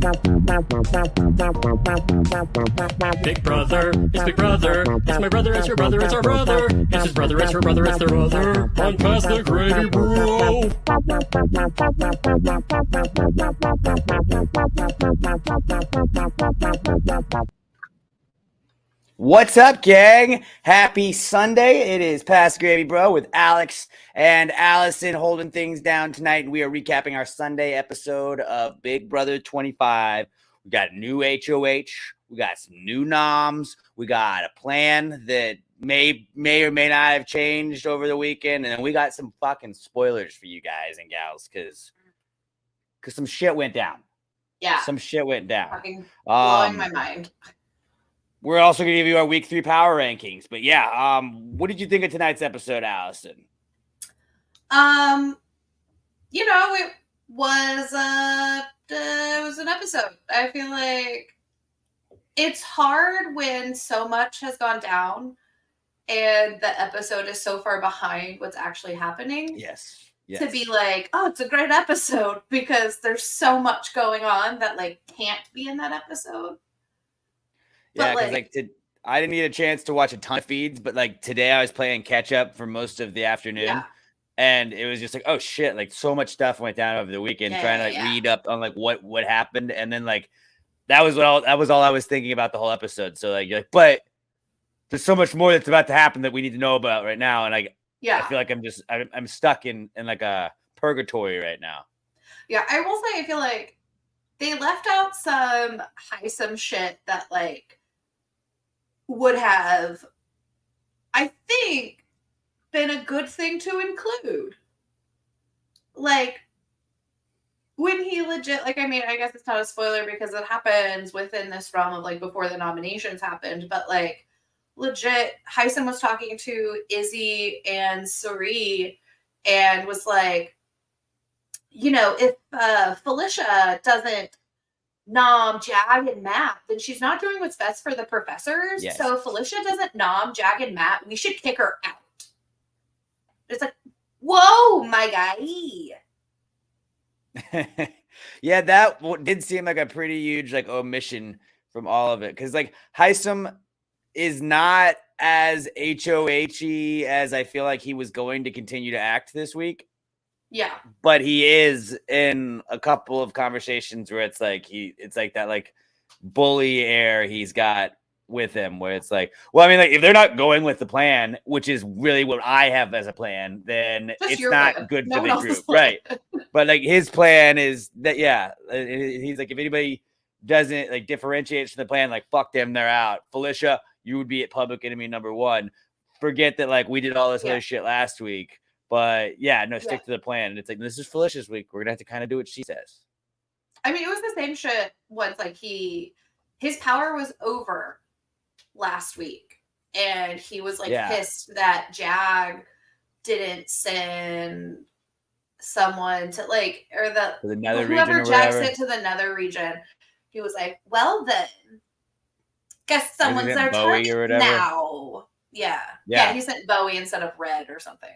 Big brother, it's big brother, it's my brother, it's your brother, it's our brother, it's his brother, it's her brother, it's their brother, on past the gravy, bro. What's up, gang? Happy Sunday. It is Past Gravy Bro with Alex and Allison holding things down tonight. We are recapping our Sunday episode of Big Brother 25. We got a new HOH. We got some new noms. We got a plan that may or may not have changed over the weekend. And then we got some fucking spoilers for you guys and gals because some shit went down. Yeah. Some shit went down. Fucking blowing my mind. We're also going to give you our week 3 power rankings. But yeah, what did you think of tonight's episode, Allison? It was an episode. I feel like it's hard when so much has gone down and the episode is so far behind what's actually happening. Yes. To be like, oh, it's a great episode because there's so much going on that can't be in that episode. Yeah, because I didn't get a chance to watch a ton of feeds, but today I was playing catch up for most of the afternoon, and it was just oh shit, so much stuff went down over the weekend. Trying to read up on what happened, and then that was all I was thinking about the whole episode. So but there's so much more that's about to happen that we need to know about right now, and I feel like I'm stuck in a purgatory right now. Yeah, I will say I feel like they left out some Hisam shit that would have, I think, been a good thing to include. When he legit, I guess it's not a spoiler because it happens within this realm of before the nominations happened, but legit, Hisam was talking to Izzy and Suri and was if Felicia doesn't nom Jag and Matt, then she's not doing what's best for the professors. Yes. So if Felicia doesn't nom Jag and Matt, we should kick her out. It's whoa, my guy. Yeah, that did seem like a pretty huge omission from all of it. Because Hisam is not as HOH-y as I feel like he was going to continue to act this week. Yeah. But he is in a couple of conversations where it's that bully air he's got with him where it's if they're not going with the plan, which is really what I have as a plan, then just it's not plan. good no for the group. Right. But his plan is that, he's if anybody doesn't differentiates from the plan, fuck them, they're out. Felicia, you would be at public enemy number 1. Forget that we did all this other shit last week. But stick to the plan. And it's this is Felicia's week. We're gonna have to kind of do what she says. I mean, it was the same shit once. His power was over last week, and he was pissed that Jag didn't send someone to whoever Jag sent to the nether region. He was well then, guess someone's their target now. Yeah. He sent Bowie instead of Red or something.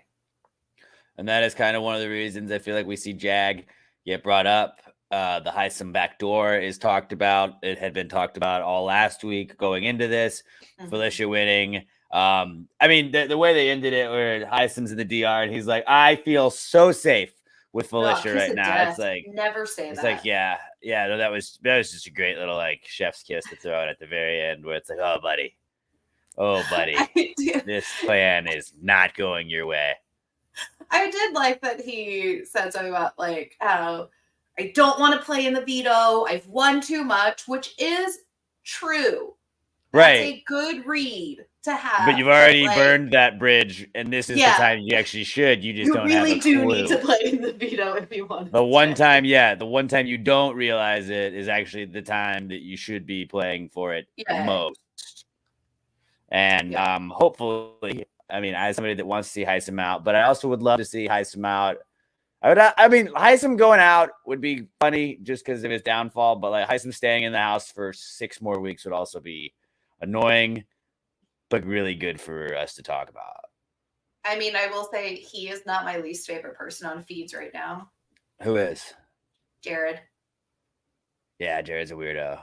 And that is kind of one of the reasons I feel like we see Jag get brought up. The Hisam backdoor is talked about. It had been talked about all last week going into this. Mm-hmm. Felicia winning. The way they ended it where Hisam's in the DR and he's I feel so safe with Felicia right now. It's never say it's that. No, that was just a great little chef's kiss to throw out at the very end where it's oh buddy, this plan is not going your way. I did like that he said something about how I don't want to play in the veto. I've won too much, which is true. That's a good read to have. But you've already burned that bridge, and this is the time you actually should. You just don't have a clue. You really do need to play in the veto if you want. The one time you don't realize it is actually the time that you should be playing for it most. And hopefully. As somebody that wants to see Hisam out, but I also would love to see Hisam out. Hisam going out would be funny just because of his downfall, but Hisam staying in the house for 6 more weeks would also be annoying, but really good for us to talk about. I will say he is not my least favorite person on feeds right now. Who is? Jared. Yeah, Jared's a weirdo.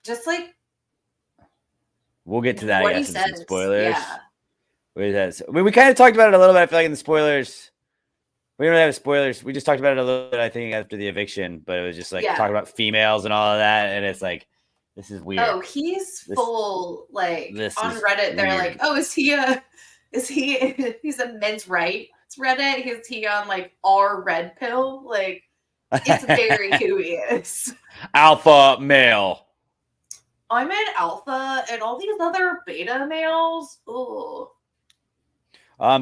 Just like we'll get to that, I what he guess, in some says. spoilers. Yeah. I mean, we kind of talked about it a little bit. I feel like in the spoilers, we don't really have spoilers. We just talked about it a little bit, I think, after the eviction, but it was just like talking about females and all of that. And it's like, this is weird. Oh, he's full, like, this on Reddit, they're like, oh, he's a men's rights Reddit? Is he on, like, our red pill? Like, it's very who he is. Alpha male. I'm an alpha, and all these other beta males, ooh.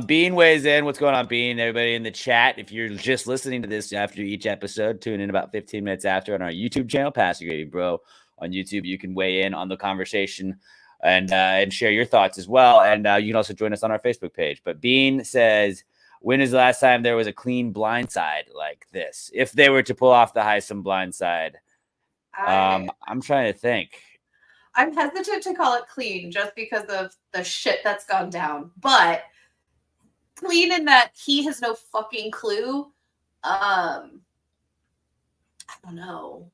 Bean weighs in. What's going on, Bean? Everybody in the chat. If you're just listening to this after each episode, tune in about 15 minutes after on our YouTube channel, Pass Your Grady Bro. On YouTube, you can weigh in on the conversation and share your thoughts as well. And you can also join us on our Facebook page. But Bean says, when is the last time there was a clean blindside like this? If they were to pull off the Heisman blindside, I'm trying to think. I'm hesitant to call it clean just because of the shit that's gone down. But clean in that he has no fucking clue. I don't know.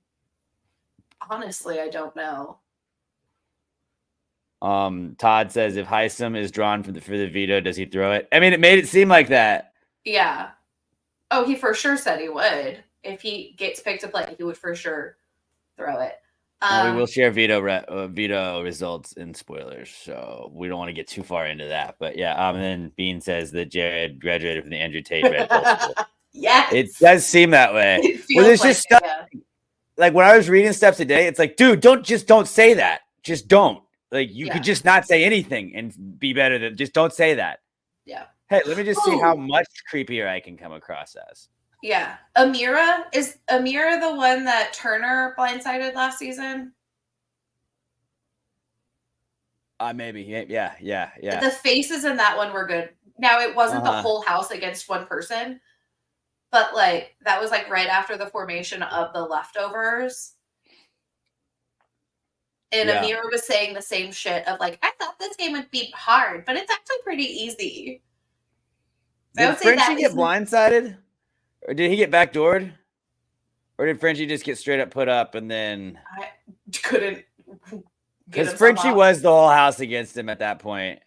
Honestly, I don't know. Todd says, if Heisman is drawn for the veto, does he throw it? I mean, it made it seem like that. Yeah. Oh, he for sure said he would. If he gets picked to play, he would for sure throw it. We will share veto results in spoilers, so we don't want to get too far into that. But yeah, and then Bean says that Jared graduated from the Andrew Tate Red Bull School. Yes, it does seem that way. Well, there's just stuff. Like when I was reading stuff today, it's like, dude, don't say that. Just don't. Like you could just not say anything and be better than just don't say that. Yeah. Hey, let me just see how much creepier I can come across as. Yeah. Is Amira the one that Turner blindsided last season? Maybe. Yeah. The faces in that one were good. Now it wasn't the whole house against one person, but like that was like right after the formation of the leftovers. And Amira was saying the same shit of like, I thought this game would be hard, but it's actually pretty easy. Did Frenchie get blindsided? Or did he get backdoored? Or did Frenchie just get straight up put up and then... I couldn't... Because Frenchie was the whole house against him at that point.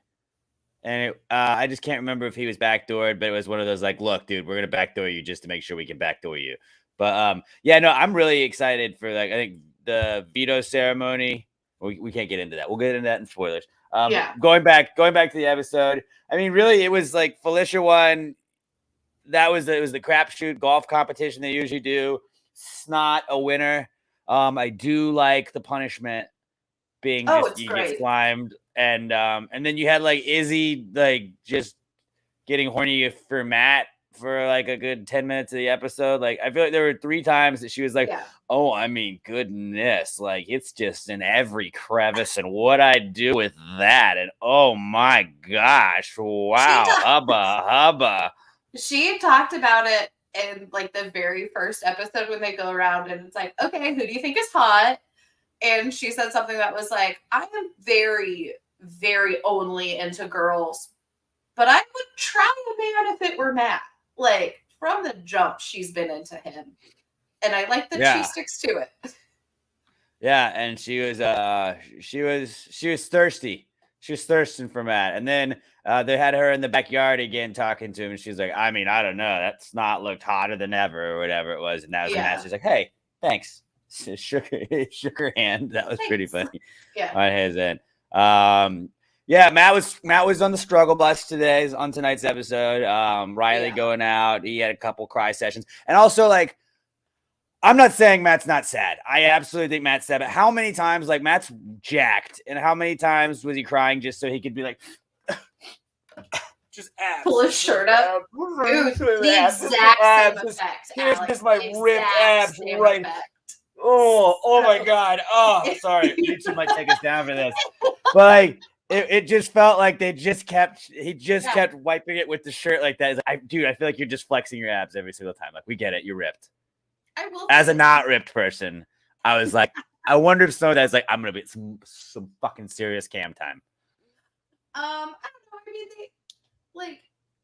And I just can't remember if he was backdoored, but it was one of those like, look, dude, we're going to backdoor you just to make sure we can backdoor you. But yeah, no, I'm really excited for like, I think the veto ceremony... We can't get into that. We'll get into that in spoilers. Going back to the episode. I mean, really, it was like Felicia won. It was the crapshoot golf competition they usually do. It's not a winner. I do like the punishment being get slimed, and then you had like Izzy like just getting horny for Matt for like a good 10 minutes of the episode. Like I feel like there were 3 times that she was like, oh, I mean, goodness, like it's just in every crevice and what I do with that. And oh my gosh, wow, hubba. She talked about it in like the very first episode when they go around and it's like, okay, who do you think is hot? And she said something that was like, I am very, very only into girls, but I would try a man if it were Matt. Like from the jump, she's been into him, and I like that she sticks to it. Yeah, and she was thirsty. She was thirsting for Matt, and then they had her in the backyard again talking to him, and she's like, I mean, I don't know, that's not looked hotter than ever or whatever it was. And that was Matt. She's like, hey, thanks. Shook her hand. That was pretty funny. Yeah, on his end. Yeah, Matt was on the struggle bus today on tonight's episode. Riley going out. He had a couple cry sessions. And also, like, I'm not saying Matt's not sad. I absolutely think Matt's sad. But how many times, like, Matt's jacked. And how many times was he crying just so he could be like, just abs. Pull his shirt up. Dude, the exact same effect. Here's just my ripped abs right. Oh my God. Oh, sorry. YouTube might take us down for this. But, like, it just felt like he just kept wiping it with the shirt like that. Like, dude, I feel like you're just flexing your abs every single time. Like, we get it. You're ripped. As a not ripped person, I was like, I wonder if some of that's like, I'm going to be some fucking serious cam time. I don't know. I mean,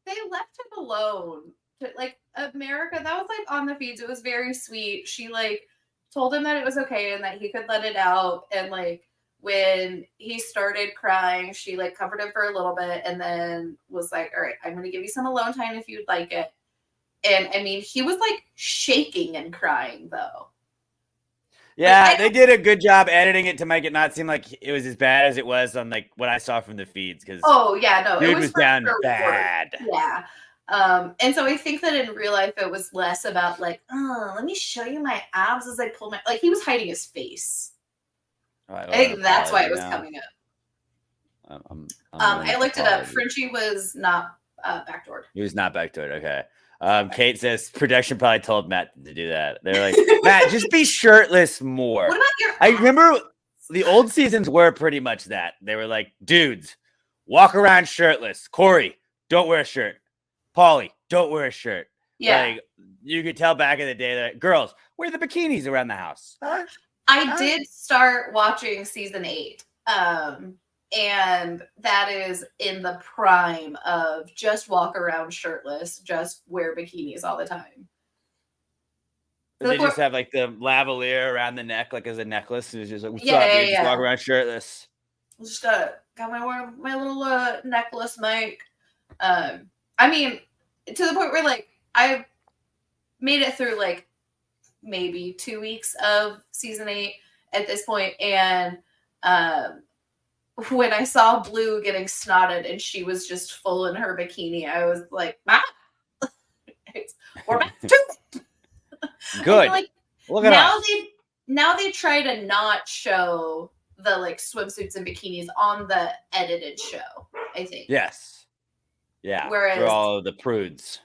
they left him alone. Like, America, that was like on the feeds. It was very sweet. She like told him that it was okay and that he could let it out. And like when he started crying, she like covered him for a little bit and then was like, all right, I'm going to give you some alone time if you'd like it. And I mean, he was like shaking and crying though. Yeah, like, they did a good job editing it to make it not seem like it was as bad as it was on like what I saw from the feeds. Because it was down bad. Yeah. And so I think that in real life it was less about like, oh, let me show you my abs as I pull my like he was hiding his face. I think that's why it was coming up. I looked it up. Frenchie was not backdoored. He was not backdoored. Okay. Kate says production probably told Matt to do that. They're like, Matt, just be shirtless more. What about your I remember the old seasons were pretty much that. They were like, dudes, walk around shirtless. Corey, don't wear a shirt. Paulie, don't wear a shirt. Yeah. Like, you could tell back in the day that girls wear the bikinis around the house. I did start watching season 8. And that is in the prime of just walk around shirtless, just wear bikinis all the time. They just have like the lavalier around the neck, like as a necklace. It's just like, what's up, dude? Just walk around shirtless. Just got my little necklace, Mike. I mean, to the point where like I made it through like maybe 2 weeks of season 8 at this point, and when I saw Blue getting snotted and she was just full in her bikini, I was like, we're back to it. Good. Like, look at us. Now they try to not show the like swimsuits and bikinis on the edited show, I think. Yes. Yeah. Whereas for all of the prudes.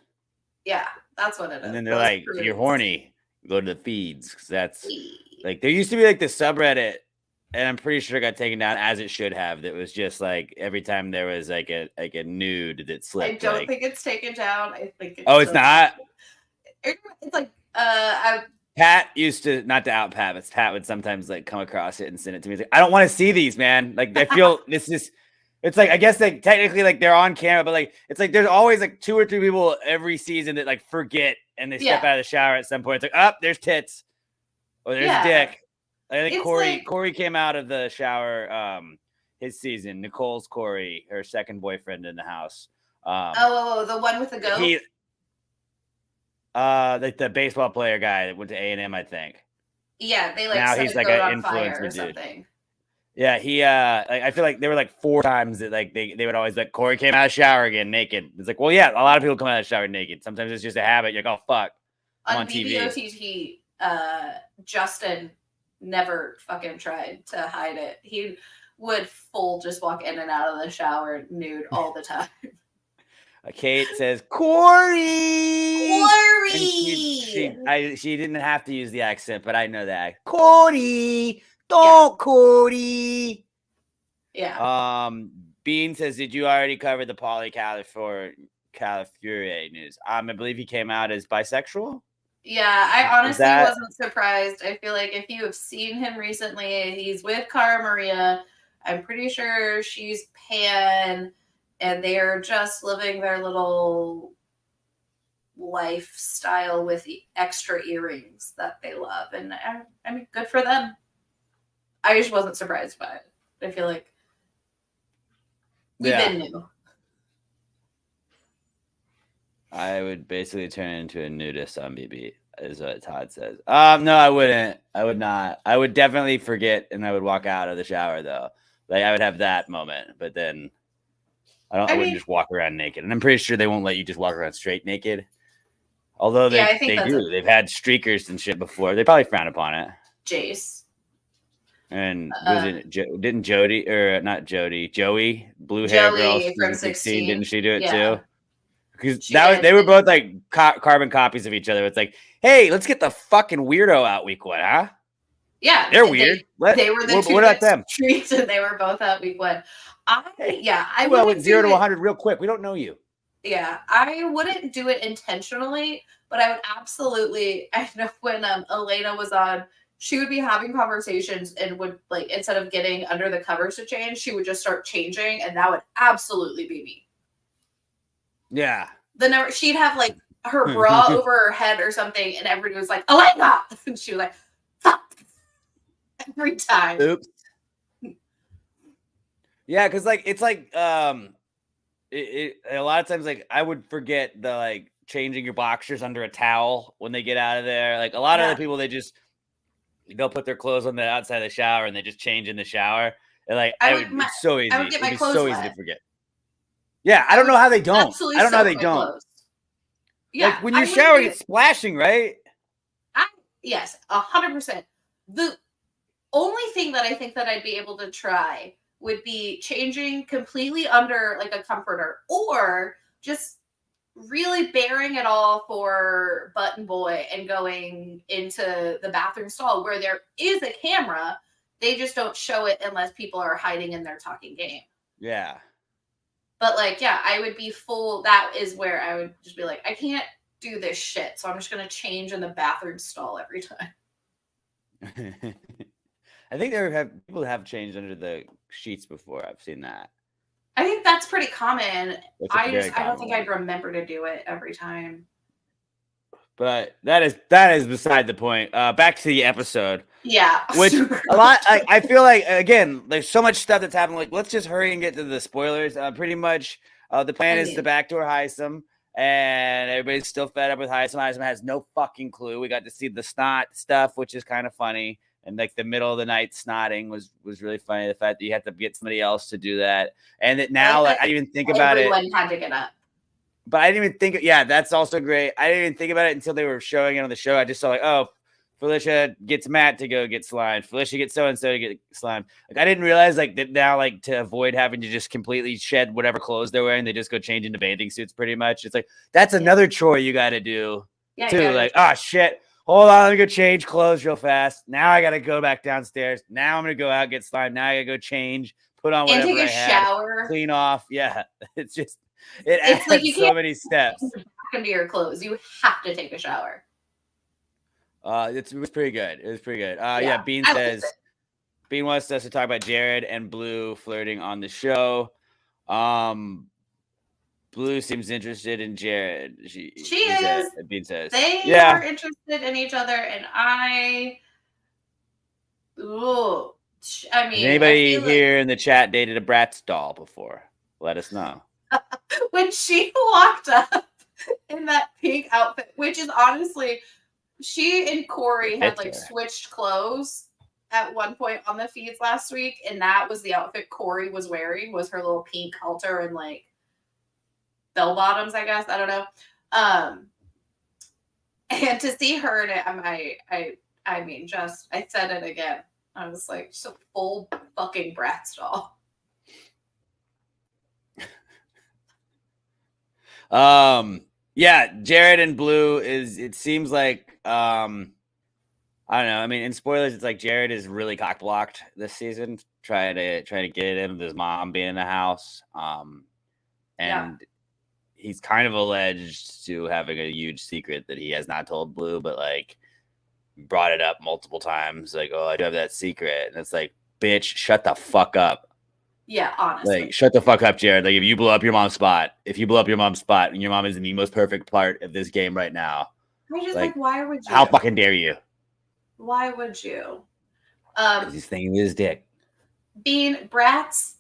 Yeah, that's what it is. And then they're like, if you're horny, go to the feeds. Because that's like, there used to be like the subreddit, and I'm pretty sure it got taken down as it should have. That was just like every time there was like a nude that slipped. I don't think it's taken down. I think it's it's not. It's like Pat used to, not to out Pat, but Pat would sometimes like come across it and send it to me. He's like, I don't want to see these, man. Like I feel it's like, I guess like technically like they're on camera, but like it's like there's always like 2 or 3 people every season that like forget and they step out of the shower at some point. It's like, there's tits or there's a dick. I think Corey came out of the shower his season. Nicole's Corey, her second boyfriend in the house. The one with the goat. Like the baseball player guy that went to A&M, I think. Yeah, they like now he's like an influencer or dude. Something. Yeah, he like, I feel like there were like 4 times that like they would always like Corey came out of the shower again naked. It's like, well, yeah, a lot of people come out of the shower naked. Sometimes it's just a habit. You're like, oh fuck, I'm on TV. Justin never fucking tried to hide it. He would just walk in and out of the shower nude all the time. Kate says, Corey! She didn't have to use the accent, but I know that. Corey! Don't, Corey! Yeah. Bean says, did you already cover the Paulie Calafiore news? I believe he came out as bisexual. Yeah, I honestly wasn't surprised. I feel like if you have seen him recently, he's with Cara Maria. I'm pretty sure she's pan, and they are just living their little lifestyle with extra earrings that they love. And I mean, good for them. I just wasn't surprised by it. I feel like we've been new. I would basically turn into a nudist on BB, is what Todd says. No, I wouldn't. I would not. I would definitely forget, and I would walk out of the shower though. Like I would have that moment, but then I wouldn't just walk around naked. And I'm pretty sure they won't let you just walk around straight naked. Although they do. They've had streakers and shit before. They probably frown upon it. Jace. And didn't Jody or not Jody, Joey, blue hair girl from 16, didn't she do it too? Because they were both like carbon copies of each other. It's like, hey, let's get the fucking weirdo out week 1, huh? Yeah, they're weird. They were the two. What about them? Streets, and they were both out week 1. I went 0 to 100 real quick. We don't know you. Yeah, I wouldn't do it intentionally, but I would absolutely. I know when Elena was on, she would be having conversations and would like instead of getting under the covers to change, she would just start changing, and that would absolutely be me. Yeah. She'd have like her bra over her head or something, and everybody was like, Elena! And she was like, Every time. Oops. Yeah, because like it's like a lot of times like I would forget the like changing your boxers under a towel when they get out of there. Like a lot of the people, they'll put their clothes on the outside of the shower and they just change in the shower. And like it's so easy. I would get my It'd be clothes so wet. easy to forget. Yeah, I don't know how they don't. I don't know how they don't. Clothes. Yeah, like when you're showering, it's splashing, right? Yes, 100%. The only thing that I think that I'd be able to try would be changing completely under like a comforter, or just really bearing it all for Button Boy and going into the bathroom stall where there is a camera. They just don't show it unless people are hiding in their talking game. Yeah. But like, yeah, I would be full. That is where I would just be like, I can't do this shit, so I'm just going to change in the bathroom stall every time. I think people have changed under the sheets before. I've seen that. I think that's pretty common. I don't think one. I'd remember to do it every time. But that is beside the point. Back to the episode. Yeah. Which a lot, I feel like, again, there's so much stuff that's happening. Like, let's just hurry and get to the spoilers. Pretty much, the plan is to backdoor Heisem, and everybody's still fed up with Heisem. Heisem has no fucking clue. We got to see the snot stuff, which is kind of funny. And like the middle of the night snotting was really funny. The fact that you had to get somebody else to do that. And that now, like, I didn't even think about it. Everyone had to get up. But I didn't even think, yeah, that's also great. I didn't even think about it until they were showing it on the show. I just saw like, oh, Felicia gets Matt to go get slimed. Felicia gets so-and-so to get slimed. Like, I didn't realize like that now, like to avoid having to just completely shed whatever clothes they're wearing, they just go change into bathing suits pretty much. It's like, that's another chore you got to do too. Like, oh shit. Hold on, let me go change clothes real fast. Now I got to go back downstairs. Now I'm going to go out, get slimed. Now I got to go change, put on whatever I had, shower, clean off. Yeah, it's just, it's like you so many steps. Back into your clothes. You have to take a shower. It was pretty good. It was pretty good. Yeah, Bean wants us to talk about Jared and Blue flirting on the show. Blue seems interested in Jared. She is. Bean says they are interested in each other, and I mean, anybody here in the chat dated a Bratz doll before? Let us know. When she walked up in that pink outfit, which is honestly, she and Corey had like switched clothes at one point on the feeds last week, and that was the outfit Corey was wearing, was her little pink halter and like bell bottoms, I guess. I don't know. And to see her in it, I mean, just, I said it again. I was like, just a full fucking Bratz doll. Yeah, Jared and Blue it seems like, I don't know. I mean, in spoilers, it's like Jared is really cock blocked this season, trying to get it in with his mom being in the house. And he's kind of alleged to having a huge secret that he has not told Blue, but like brought it up multiple times. Like, oh, I do have that secret. And it's like, bitch, shut the fuck up. Yeah, honestly. Like, shut the fuck up, Jared. Like, if you blow up your mom's spot, and your mom is in the most perfect part of this game right now. I'm just like, why would you? How fucking dare you? Why would you? He's thinking with his dick. Being Bratz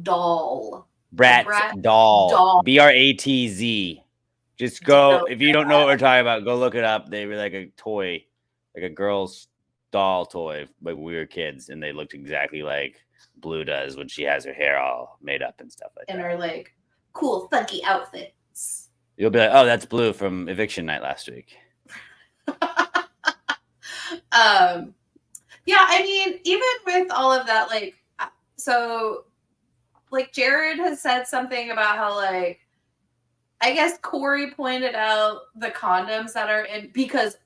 doll. Bratz doll. Bratz. Just go. If you don't know what we're talking about, go look it up. They were like a toy, like a girl's doll toy, like we were kids, and they looked exactly like Blue does when she has her hair all made up and stuff like that. And her like cool, funky outfits. You'll be like, oh, that's Blue from Eviction Night last week. Yeah, I mean, even with all of that, like, so, like, Jared has said something about how, like, I guess Corey pointed out the condoms that are in, because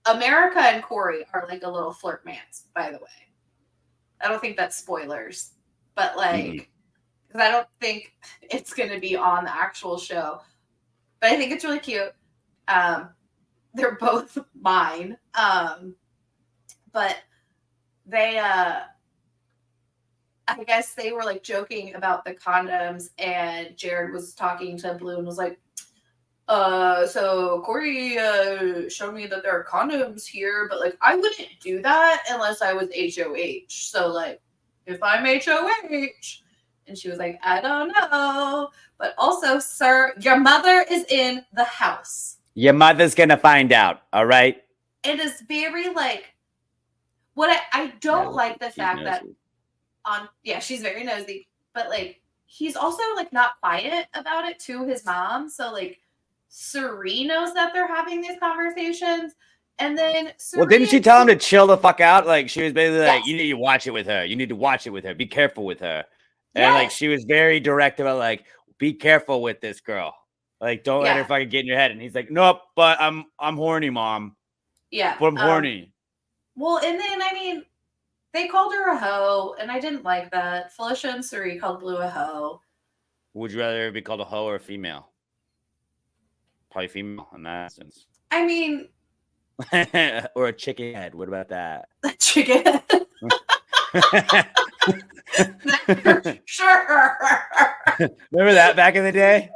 America and Corey are like a little flirt mans, by the way. I don't think that's spoilers, but like, because I don't think it's going to be on the actual show, but I think it's really cute. They're both mine. But they, I guess they were like joking about the condoms, and Jared was talking to Blue and was like, So Corey showed me that there are condoms here, but like I wouldn't do that unless I was HOH. So like if I'm HOH, and she was like, I don't know. But also, sir, your mother is in the house. Your mother's gonna find out, all right? It is very like what I don't like the fact that she's very nosy, but like he's also like not quiet about it to his mom. So like Suri knows that they're having these conversations. And then well, didn't she tell him to chill the fuck out? Like she was basically like, you need to watch it with her. You need to watch it with her. Be careful with her. And like she was very direct about like, be careful with this girl. Like, don't let her fucking get in your head. And he's like, nope, but I'm horny, mom. Yeah. But I'm horny. Well, and then I mean, they called her a hoe, and I didn't like that. Felicia and Suri called Blue a hoe. Would you rather be called a hoe or a female? Probably female in that instance. I mean, or a chicken head. What about that? A chicken head. Sure. Remember that back in the day?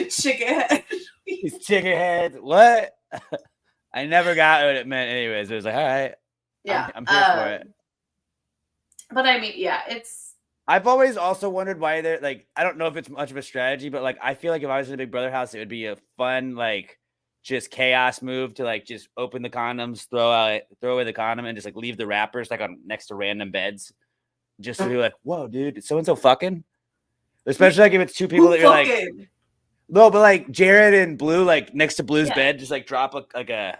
Chicken head. These chicken heads. What? I never got what it meant. Anyways, it was like, all right. Yeah, I'm here for it. But I mean, yeah, it's. I've always also wondered why they're like. I don't know if it's much of a strategy, but like, I feel like if I was in a Big Brother house, it would be a fun like just chaos move to like just open the condoms, throw away the condom, and just like leave the wrappers like on next to random beds, just to be like, whoa, dude, so and so fucking. Especially like if it's two people that you're like, no, but like Jared and Blue, like next to Blue's bed, just like drop a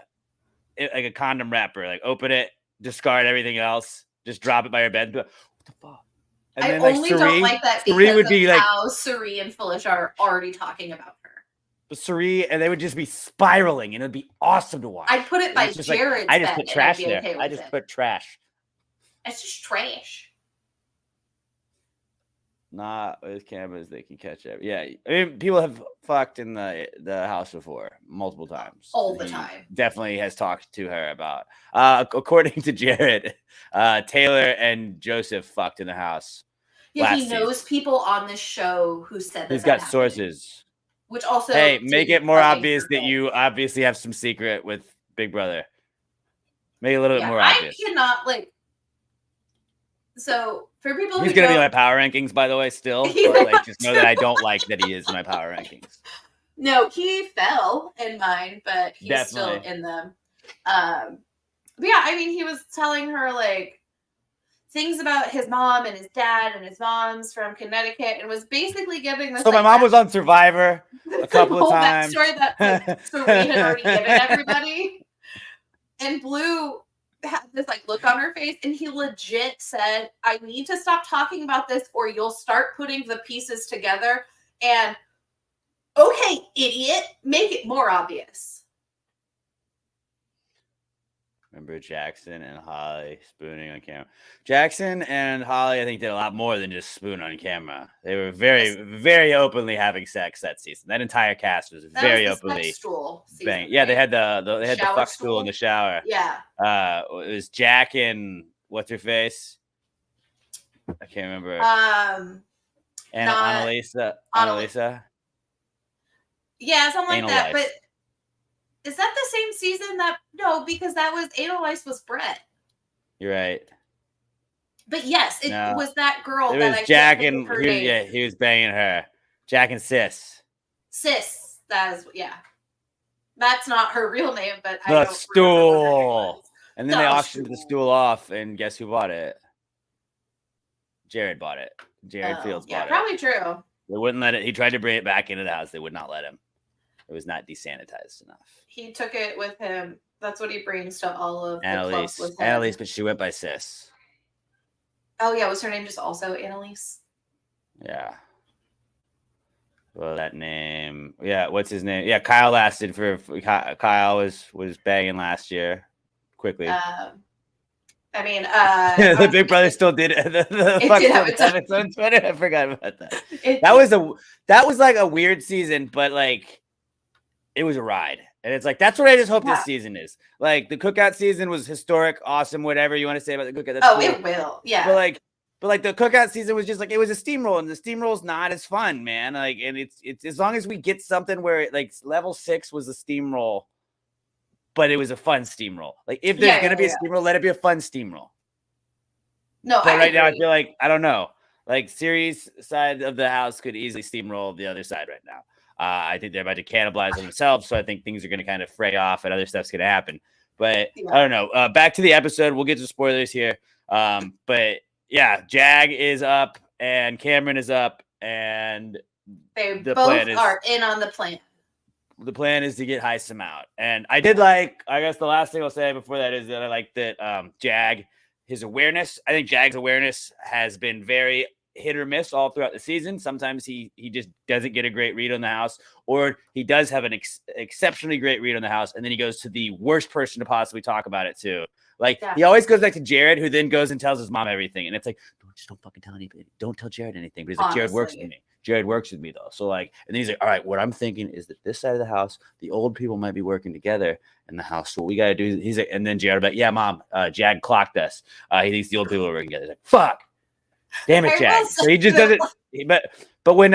condom wrapper, like open it, discard everything else, just drop it by your bed. What the fuck? And I only don't like that because would be like how Suri and Felicia are already talking about her. Suri, and they would just be spiraling, and it'd be awesome to watch. I'd put it by Jared's I just put trash there. I just put trash. It's just trash. Not with cameras, they can catch it. Yeah, I mean, people have fucked in the house before multiple times. All the time. Definitely has talked to her about. According to Jared, Taylor and Joseph fucked in the house. Yeah, he knows people on this show who said that. He's got sources. Which also, hey, make it more obvious that you obviously have some secret with Big Brother. Make it a little bit more obvious. I cannot like. So for people, he's gonna be in my power rankings, by the way. Still, or like just know that I don't like that he is in my power rankings. No, he fell in mine, but he's still in them. But yeah, I mean, he was telling her like things about his mom and his dad, and his mom's from Connecticut, and was basically giving this. So my mom was on Survivor a couple of times. Story that Suri had already given everybody, and Blue had this like look on her face, and he legit said, I need to stop talking about this or you'll start putting the pieces together. And okay, idiot, make it more obvious. Remember Jackson and Holly spooning on camera. Jackson and Holly, I think, did a lot more than just spoon on camera. They were very, very openly having sex that season. That entire cast was very openly banging. Yeah, they had the fuck stool in the shower. Yeah. It was Jack and what's her face? I can't remember. Annalisa. Yeah, something like that. But is that the same season no, because that was Annalise was Brett. You're right. But yes, it was that girl. It was Jack and he was banging her. Jack and Sis. That is That's not her real name, but the stool. And then they auctioned the stool off, and guess who bought it? Jared bought it. Jared Fields bought it. Probably true. They wouldn't let it. He tried to bring it back into the house. They would not let him. It was not desanitized enough. He took it with him. That's what he brings to all of Annalise. the clubs with him. Annalise, but she went by Sis. Oh, yeah. Was her name just also Annalise? Yeah. Well, that name. Yeah, what's his name? Yeah, Kyle lasted for Kyle was banging last year. Quickly. I mean, the Big Brother still did it. The fuck still have its own Twitter. I forgot about that. That was like a weird season, but like it was a ride. And it's like that's what I just hope this season is. Like the cookout season was historic, awesome, whatever you want to say about the cookout. That's cool. It will. Yeah. But like But like the cookout season was just like, it was a steamroll, and the steamroll's not as fun, man. Like, and it's as long as we get something where like level 6 was a steamroll, but it was a fun steamroll. Like if there's gonna be a steamroll, let it be a fun steamroll. No, but right now I feel like, I don't know, like Siri's side of the house could easily steamroll the other side right now. I think they're about to cannibalize on themselves, so I think things are going to kind of fray off and other stuff's going to happen. But I don't know. Back to the episode. We'll get to spoilers here. But yeah, Jag is up and Cameron is up, and they both are in on the plan. The plan is to get Heisem out. And I did like, I guess the last thing I'll say before that is that I like that Jag, his awareness, I think Jag's awareness has been very hit or miss all throughout the season. Sometimes he just doesn't get a great read on the house, or he does have an exceptionally great read on the house, and then he goes to the worst person to possibly talk about it too. Like he always goes back to Jared, who then goes and tells his mom everything, and it's like, don't fucking tell anybody. Don't tell Jared anything. But he's like, Jared works with me. Jared works with me though. So like, and then he's like, all right, what I'm thinking is that this side of the house, the old people might be working together in the house. So what we got to do, he's like, and then Jared like, yeah, mom, Jag clocked us. He thinks the old people are working together. He's like, fuck. Damn it, Jag. So he just doesn't. But when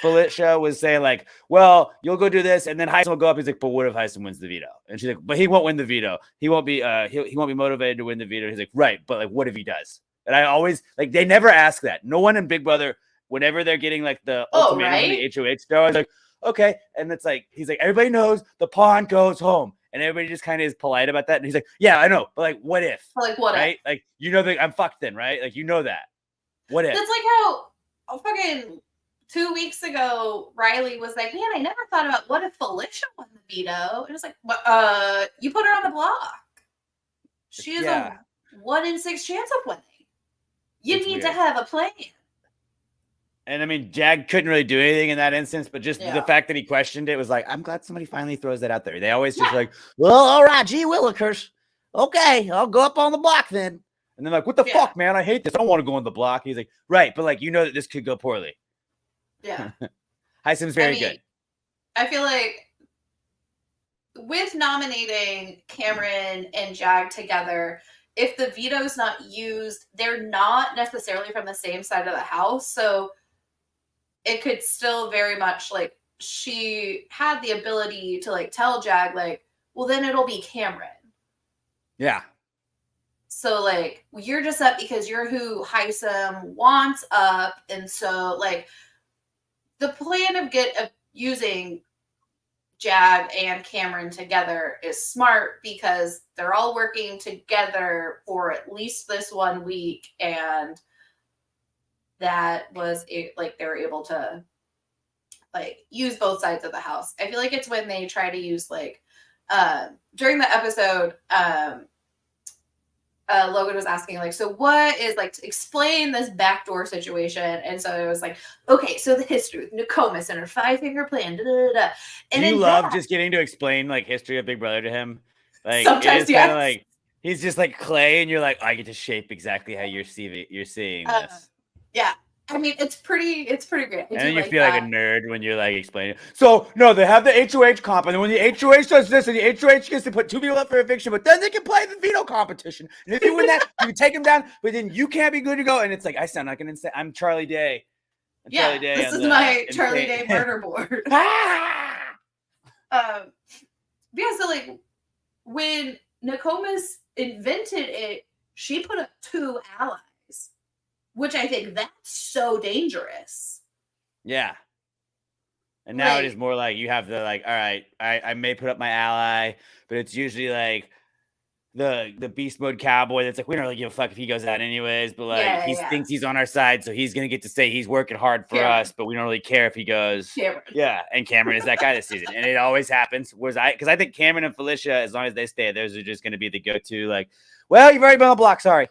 Felicia was saying like, well, you'll go do this, and then Heisem will go up, he's like, but what if Heisem wins the veto? And she's like, but he won't win the veto. He won't be he won't be motivated to win the veto. He's like, right, but like, what if he does? And I always like, they never ask that. No one in Big Brother, whenever they're getting like the ultimatum in the HOH show, I was like, okay, and it's like, he's like, everybody knows the pawn goes home. And everybody just kind of is polite about that. And he's like, yeah, I know, but like, what if? Like, what right? If? Like, you know that I'm fucked then, right? Like, you know that. What if? That's like how fucking 2 weeks ago, Riley was like, man, I never thought about what if Felicia won the veto. And it's like, you put her on the block. She has a 1 in 6 chance of winning. You need to have a plan. And I mean, Jag couldn't really do anything in that instance, but just the fact that he questioned it was like, I'm glad somebody finally throws that out there. They always just like, well, all right, gee willikers. Okay, I'll go up on the block then. And then like, what the fuck, man? I hate this. I don't want to go on the block. He's like, right, but like, you know that this could go poorly. Yeah. Heisem's very good. I feel like with nominating Cameron and Jag together, if the veto's not used, they're not necessarily from the same side of the house. So it could still very much like, she had the ability to like tell Jag, like, well, then it'll be Cameron. Yeah. So like, you're just up because you're who Heisem wants up. And so like the plan of using Jag and Cameron together is smart because they're all working together for at least this 1 week, and that was like they were able to like use both sides of the house. I feel like it's when they try to use like during the episode Logan was asking like, so what is like to explain this backdoor situation? And so it was like, okay, so the history with Nokomis and her 5-finger plan. Da, da, da. And do you love just getting to explain like history of Big Brother to him? Like sometimes, kind of like he's just like clay, and you're like, I get to shape exactly how you're seeing this. Yeah. I mean, it's pretty great. And then you feel like a nerd when you're like explaining. So no, they have the HOH comp, and then when the HOH does this, and the HOH gets to put 2 people up for eviction, but then they can play the veto competition. And if you win that, you can take them down, but then you can't be good to go. And it's like, I sound like an insane. I'm Charlie Day. Charlie Day. This is my Charlie Day murder board. Yeah, so like when Nokomis invented it, she put up 2 allies. Which I think that's so dangerous. Yeah. And now it is more like you have the like, all right, I may put up my ally, but it's usually like the beast mode cowboy that's like, we don't really give a fuck if he goes out anyways, but like he thinks he's on our side, so he's gonna get to say he's working hard for us, but we don't really care if he goes. Cameron. Yeah, and Cameron is that guy this season. And it always happens. Because I think Cameron and Felicia, as long as they stay, those are just gonna be the go-to, like, well, you've already been on the block, sorry.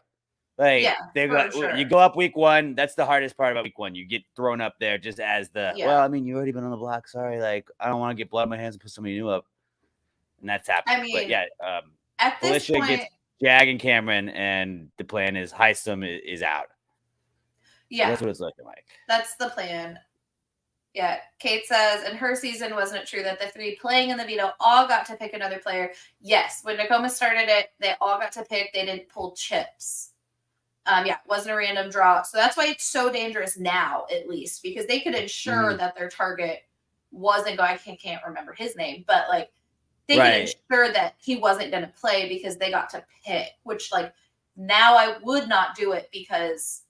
Like you go up week 1. That's the hardest part about week 1. You get thrown up there just as well, I mean, you already been on the block. Sorry. Like, I don't want to get blood on my hands and put somebody new up. And that's happening. I mean, but yeah, at this Felicia point, gets Jag and Cameron, and the plan is Heisem is out. Yeah. So that's what it's looking like. That's the plan. Yeah. Kate says, in her season, wasn't it true that the 3 playing in the veto all got to pick another player? Yes. When Nokomis started it, they all got to pick. They didn't pull chips. Yeah, it wasn't a random draw. So that's why it's so dangerous now, at least, because they could ensure that their target wasn't going. I can't remember his name, but like they could ensure that he wasn't going to play because they got to pick, which like now I would not do it because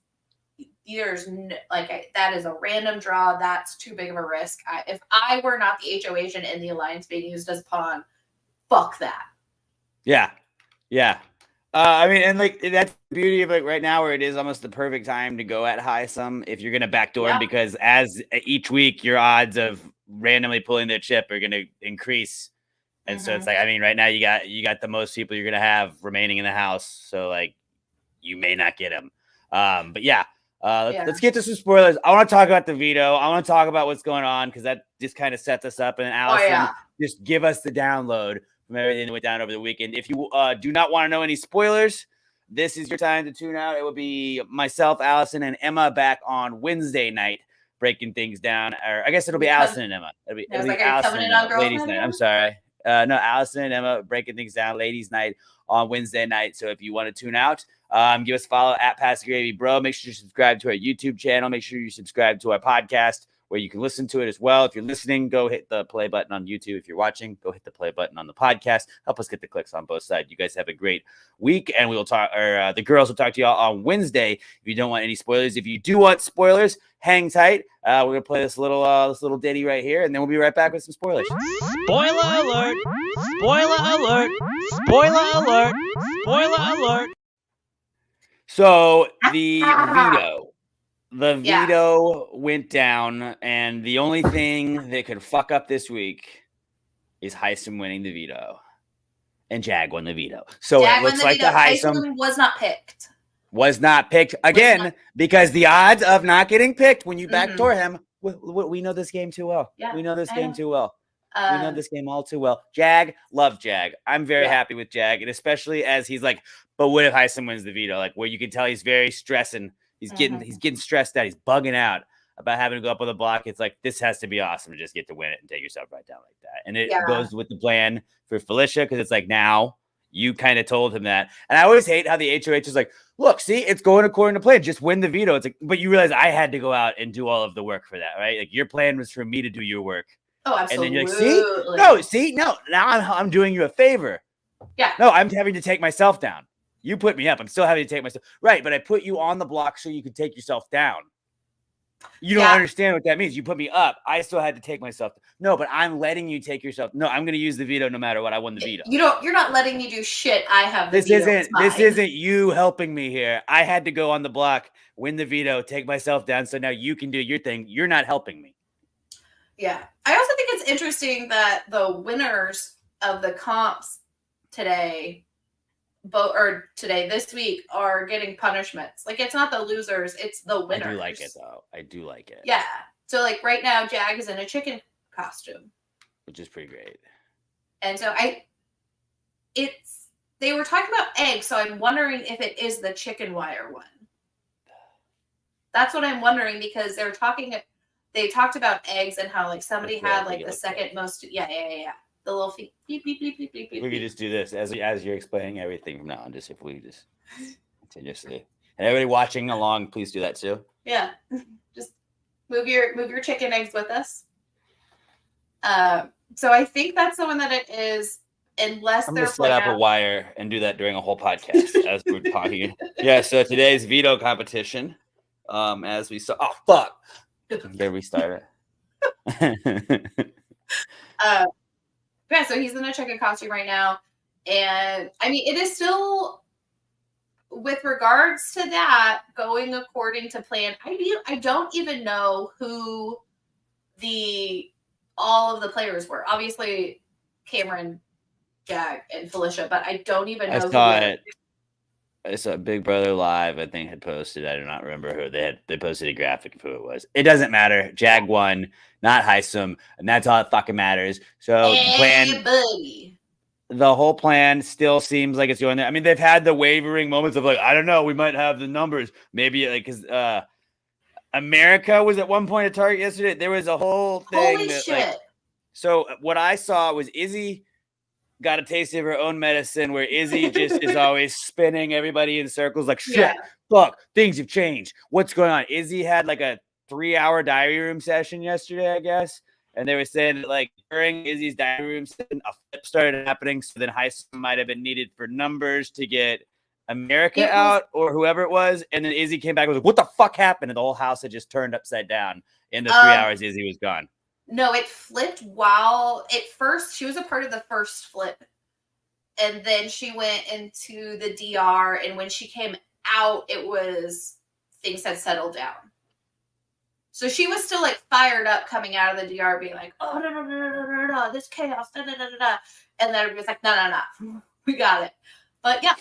there's that is a random draw. That's too big of a risk. If I were not the HO agent and the alliance being used as pawn, fuck that. Yeah. Yeah. I mean, and like that's the beauty of like right now where it is almost the perfect time to go at high sum if you're going to backdoor him, because as each week your odds of randomly pulling their chip are going to increase. And so it's like, I mean, right now you got the most people you're going to have remaining in the house. So like you may not get him. But yeah, let's get to some spoilers. I want to talk about the veto. I want to talk about what's going on because that just kind of sets us up. And Allison, just give us the download from everything that went down over the weekend. If you do not want to know any spoilers, this is your time to tune out. It will be myself, Allison, and Emma back on Wednesday night breaking things down. Or I guess it'll be Allison and Emma. It'll be Allison and Emma, ladies' night. I'm sorry. No, Allison and Emma breaking things down, ladies' night on Wednesday night. So if you want to tune out, give us a follow at Pass the Gravy Bro. Make sure you subscribe to our YouTube channel. Make sure you subscribe to our podcast where you can listen to it as well. If you're listening, go hit the play button on YouTube. If you're watching, go hit the play button on the podcast. Help us get the clicks on both sides. You guys have a great week, and we will talk, or the girls will talk to y'all on Wednesday. If you don't want any spoilers, if you do want spoilers, hang tight. We're gonna play this little ditty right here, and then we'll be right back with some spoilers. Spoiler alert! Spoiler alert! Spoiler alert! Spoiler alert! So the veto went down, and the only thing that could fuck up this week is Heisem winning the veto, and Jag won the veto. So it looks like the Heisem was not picked. Was not picked again because the odds of not getting picked when you backdoor him. We know this game too well. Yeah, we know this game too well. We know this game all too well. Jag, love Jag. I'm very happy with Jag, and especially as he's like, but what if Heisem wins the veto? Like where you can tell he's very stressing. He's getting stressed out. He's bugging out about having to go up on the block. It's like, this has to be awesome to just get to win it and take yourself right down like that. And it goes with the plan for Felicia because it's like, now you kind of told him that. And I always hate how the HOH is like, look, see, it's going according to plan. Just win the veto. It's like, but you realize I had to go out and do all of the work for that, right? Like your plan was for me to do your work. Oh, absolutely. And then you're like, no, now I'm doing you a favor. Yeah. No, I'm having to take myself down. You put me up. I'm still having to take myself. Right, but I put you on the block so you could take yourself down. You don't understand what that means. You put me up. I still had to take myself. No, but I'm letting you take yourself. No, I'm going to use the veto no matter what. I won the veto. You're not letting me do shit. I have the veto. This isn't you helping me here. I had to go on the block, win the veto, take myself down. So now you can do your thing. You're not helping me. Yeah. I also think it's interesting that the winners of the comps this week are getting punishments. Like it's not the losers, it's the winners. I do like it though. I do like it. Yeah. So like right now, Jag is in a chicken costume, which is pretty great. And so they were talking about eggs, so I'm wondering if it is the chicken wire one. That's what I'm wondering because they talked about eggs and how like somebody had like the second most. Yeah. The little feet. Beep, beep, beep, beep, beep, beep. We could just do this as you're explaining everything from now on. Just if we just continuously, and everybody watching along, please do that too. Yeah, just move your chicken eggs with us. So I think that's the one that it is, unless they're set up a wire and do that during a whole podcast as we're talking. Yeah. So today's veto competition, as we saw. Oh fuck! There we start it. Yeah, so he's in a chicken costume right now. And I mean, it is still, with regards to that, going according to plan. I don't even know who all of the players were. Obviously, Cameron, Jag, and Felicia, but I don't even know I saw Big Brother Live, I think, had posted. I do not remember who they posted a graphic of who it was. It doesn't matter. Jag won, not Heisem, and that's all that fucking matters. So the whole plan still seems like it's going there. I mean, they've had the wavering moments of like, I don't know, we might have the numbers. Maybe like because America was at one point a target yesterday. There was a whole thing. Holy shit. so what I saw was Izzy got a taste of her own medicine where Izzy just is always spinning everybody in circles like, shit, fuck, things have changed. What's going on? Izzy had like a 3-hour diary room session yesterday, I guess. And they were saying that, like, during Izzy's diary room session, a flip started happening. So then Heist might have been needed for numbers to get America out or whoever it was. And then Izzy came back and was like, what the fuck happened? And the whole house had just turned upside down in the 3 hours Izzy was gone. No, it flipped while at first she was a part of the first flip. And then she went into the DR. And when she came out, it was things had settled down. So she was still like fired up coming out of the DR, being like, oh, no, this chaos, da, da, da, da, da. And then it was like, no, we got it. But yeah,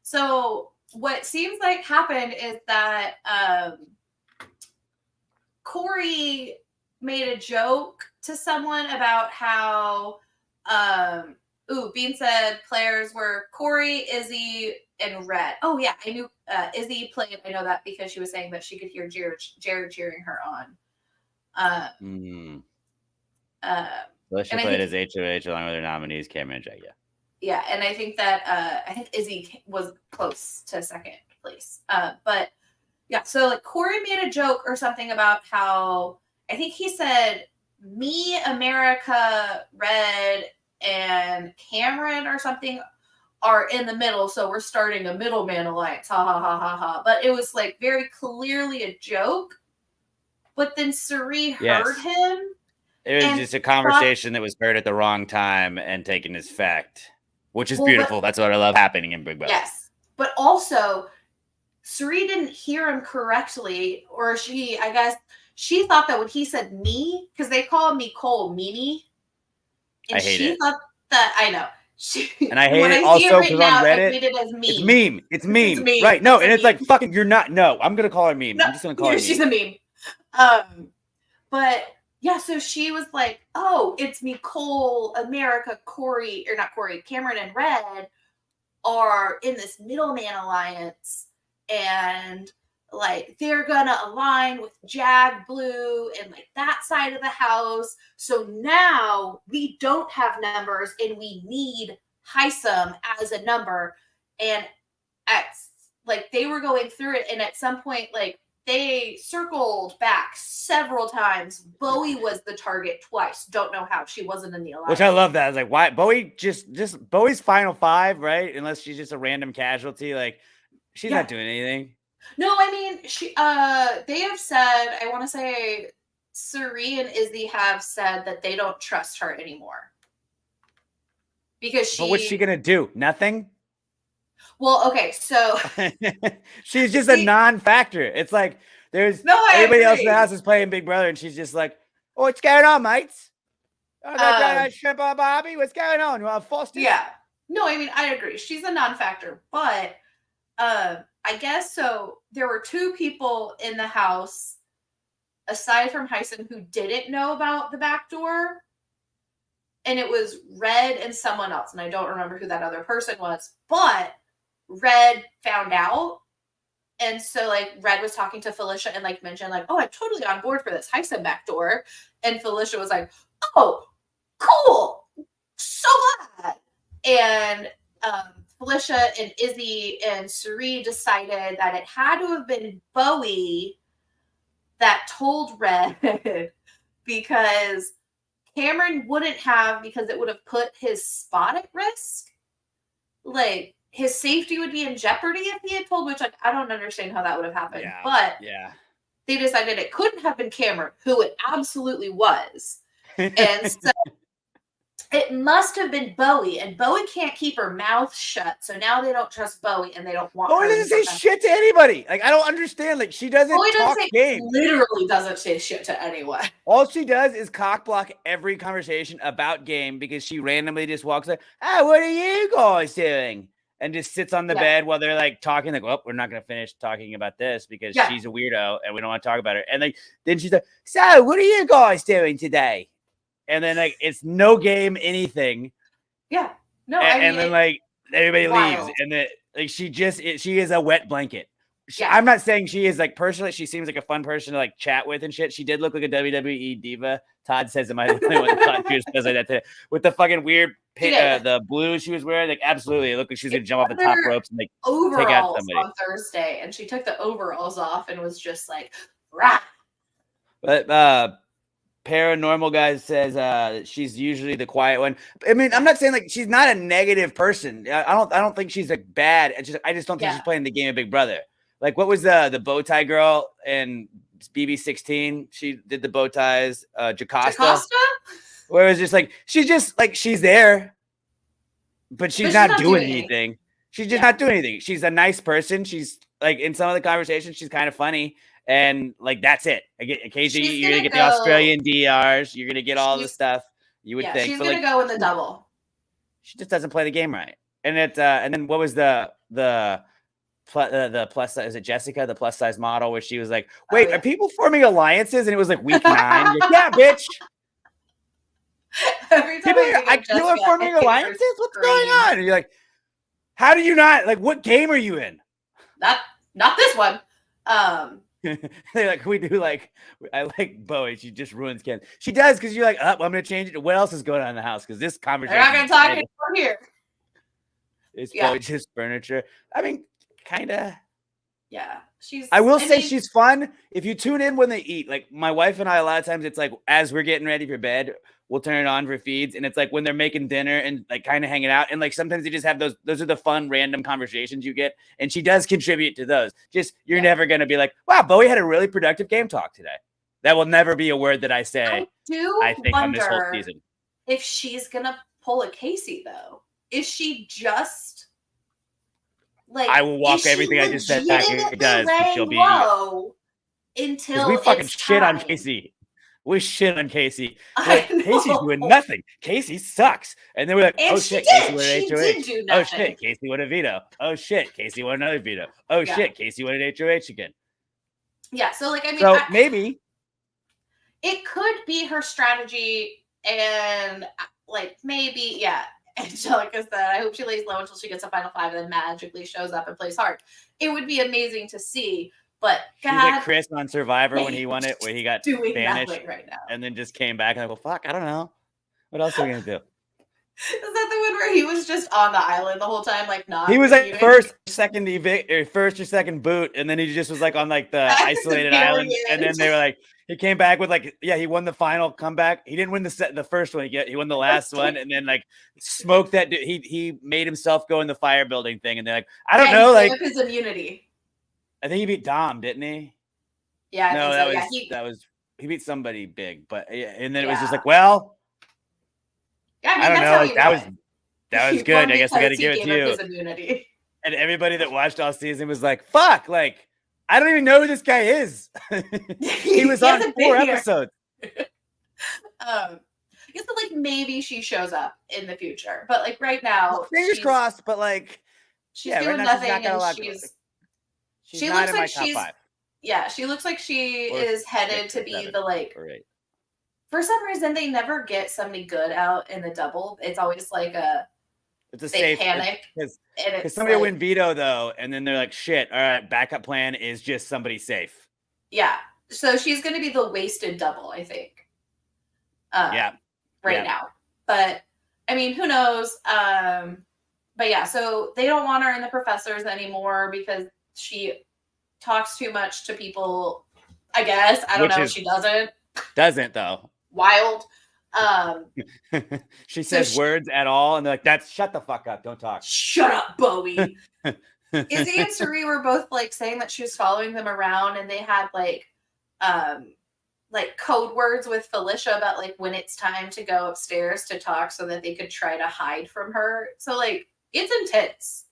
so what seems like happened is that Corey made a joke to someone about how, Bean said players were Corey, Izzy, and Red. Oh yeah, I knew Izzy played. I know that because she was saying that she could hear Jared cheering her on. Well, she played as HOH along with her nominees, Cameron and Jay. Yeah, and I think that Izzy was close to second place. But yeah, so like Corey made a joke or something about how I think he said me, America, Red, and Cameron or something are in the middle, so we're starting a middleman alliance. Ha ha ha ha ha. But it was like very clearly a joke. But then Suri heard him. It was just a conversation that was heard at the wrong time and taken as fact, which is beautiful. That's what I love happening in Big Brother. Yes. But also, Suri didn't hear him correctly, or I guess she thought that when he said me, because they call me Cole Mimi. And I hate it. Thought that, I know. And I hate it also because on Reddit, it's meme. It's meme. Right. No, and it's like, fucking, you're not. No, I'm going to call her meme. No, I'm just going to call her meme. She's a meme. But yeah, so she was like, oh, it's me, Cole, America, Corey, or not Corey, Cameron and Red are in this middleman alliance. And like, they're going to align with Jag Blue and like that side of the house. So now we don't have numbers and we need Heisem as a number. And they were going through it. And at some point, like, they circled back several times. Bowie was the target twice. Don't know how. She wasn't in the alliance. Which I love that. I was like, why? Bowie just Bowie's final five, right? Unless she's just a random casualty. Like, she's not doing anything. No, I mean, they have said, I want to say Suri and Izzy have said that they don't trust her anymore. Because But what's she going to do? Nothing? Well, okay, so she's just a non-factor. It's like everybody else in the house is playing Big Brother, and she's just like, "Oh, what's going on, mates? Shrimp on Bobby, what's going on? You want to Foster?" Yeah, no, I mean, I agree. She's a non-factor, but I guess so. There were two people in the house aside from Heisem who didn't know about the back door, and it was Red and someone else, and I don't remember who that other person was, but Red found out. And so like Red was talking to Felicia and like mentioned like, oh, I'm totally on board for this Heisem backdoor. And Felicia was like, oh, cool. So glad. And Felicia and Izzy and Suri decided that it had to have been Bowie that told Red because Cameron wouldn't have, because it would have put his spot at risk. Like, his safety would be in jeopardy if he had told, which like, I don't understand how that would have happened. Yeah, but yeah, they decided it couldn't have been Cameron, who it absolutely was. And so it must have been Bowie, and Bowie can't keep her mouth shut. So now they don't trust Bowie and they don't want Bowie doesn't say shit to anybody. Like, I don't understand. Like, she doesn't talk game. Literally doesn't say shit to anyone. All she does is cock block every conversation about game because she randomly just walks like, "Oh, what are you guys doing?" And just sits on the bed while they're like talking, like, "Well, we're not going to finish talking about this because she's a weirdo and we don't want to talk about her." And like, then she's like, "So, what are you guys doing today?" And then like, it's no game, anything. Yeah, no. And then like everybody leaves, and then like she is a wet blanket. I'm not saying she is like personally. She seems like a fun person to like chat with and shit. She did look like a WWE diva. Todd says, "Am I the only one that thought she was like that today?" With the fucking weird the blue she was wearing? Like, absolutely, it looked like she was gonna jump off the top ropes and like take out somebody on Thursday, and she took the overalls off and was just like, rah. But Paranormal Guy says she's usually the quiet one. I mean, I'm not saying like she's not a negative person. I don't think she's like bad. I just don't think she's playing the game of Big Brother. Like, what was the bow tie girl in BB16? She did the bow ties. Jocasta? Where it was just like she's there, but she's not doing anything. She's just not doing anything. She's a nice person. She's like in some of the conversations, she's kind of funny. And like that's it. Occasionally you're gonna get the Australian DRs. You're gonna get all the stuff you would think. She's gonna go in the double. She just doesn't play the game right. And and then what was the plus size? Is it Jessica, the plus size model, where she was like, "Wait, are people forming alliances?" And it was like week 9. Like, yeah, bitch. Every time people are forming alliances. What's going on? And you're like, how do you not like? What game are you in? Not this one. They're like, we do like, I like Bowie. She just ruins Ken. She does because you're like, oh, I'm gonna change it. What else is going on in the house? Because this conversation. They're not gonna talk anymore here. It's Bowie just furniture. I mean, kind of. Yeah, I will say she's fun if you tune in when they eat. Like my wife and I, a lot of times it's like as we're getting ready for bed, we'll turn it on for feeds, and it's like when they're making dinner and like kind of hanging out, and like sometimes they just have those are the fun random conversations you get, and she does contribute to those. Just you're never gonna be like, wow, Bowie had a really productive game talk today. That will never be a word that I say. I think on this whole season, if she's gonna pull a Casey though, is she just like? I will walk everything I just said back. It does. She'll be until we fucking shit on Casey. We shit on Casey. Like, Casey's doing nothing. Casey sucks. And then we're like, oh shit, Casey won an HOH. Oh shit, Casey won a veto. Oh shit, Casey won another veto. Oh shit, Casey won an HOH again. Yeah, so like I mean, maybe it could be her strategy, and like maybe Angelica said, I hope she lays low until she gets a final 5 and then magically shows up and plays hard. It would be amazing to see. But God, she's like Chris on Survivor when he won it, where he got banished right now, and then just came back and like, well, fuck, I don't know, what else are we gonna do? Is that the one where he was just on the island the whole time, like not? He was like first or second boot, and then he just was like on like the isolated island, and then they were like, he came back with like, he won the final comeback. He didn't win the first one. He won the last one, and then like smoked that. He made himself go in the fire building thing, and they're like, I don't know, like his immunity. I think he beat Dom, didn't he? Yeah, no, I think so. That was he beat somebody big, but and then it was just like, well, I don't know, like, that was good. I guess I got to give it to you. His immunity. And everybody that watched all season was like, fuck, like I don't even know who this guy is. He was on 4 episodes. Guess that like maybe she shows up in the future, but like right now, fingers crossed. But like, she's doing nothing, and she looks like she's top 5. Yeah, she looks like she is headed to be the like. For some reason, they never get somebody good out in the double. It's always like it's a safe panic because somebody will win veto though, and then they're like, shit. All right, backup plan is just somebody safe. Yeah, so she's going to be the wasted double, I think. Right now, but I mean, who knows? But yeah, so they don't want her in the professors anymore because she talks too much to people, I guess. I don't know if she doesn't. Doesn't though. Wild. She says words at all, and they're like, shut the fuck up. Don't talk. Shut up, Bowie. Izzy and Suri were both like saying that she was following them around, and they had like code words with Felicia about like when it's time to go upstairs to talk so that they could try to hide from her. So like it's intense.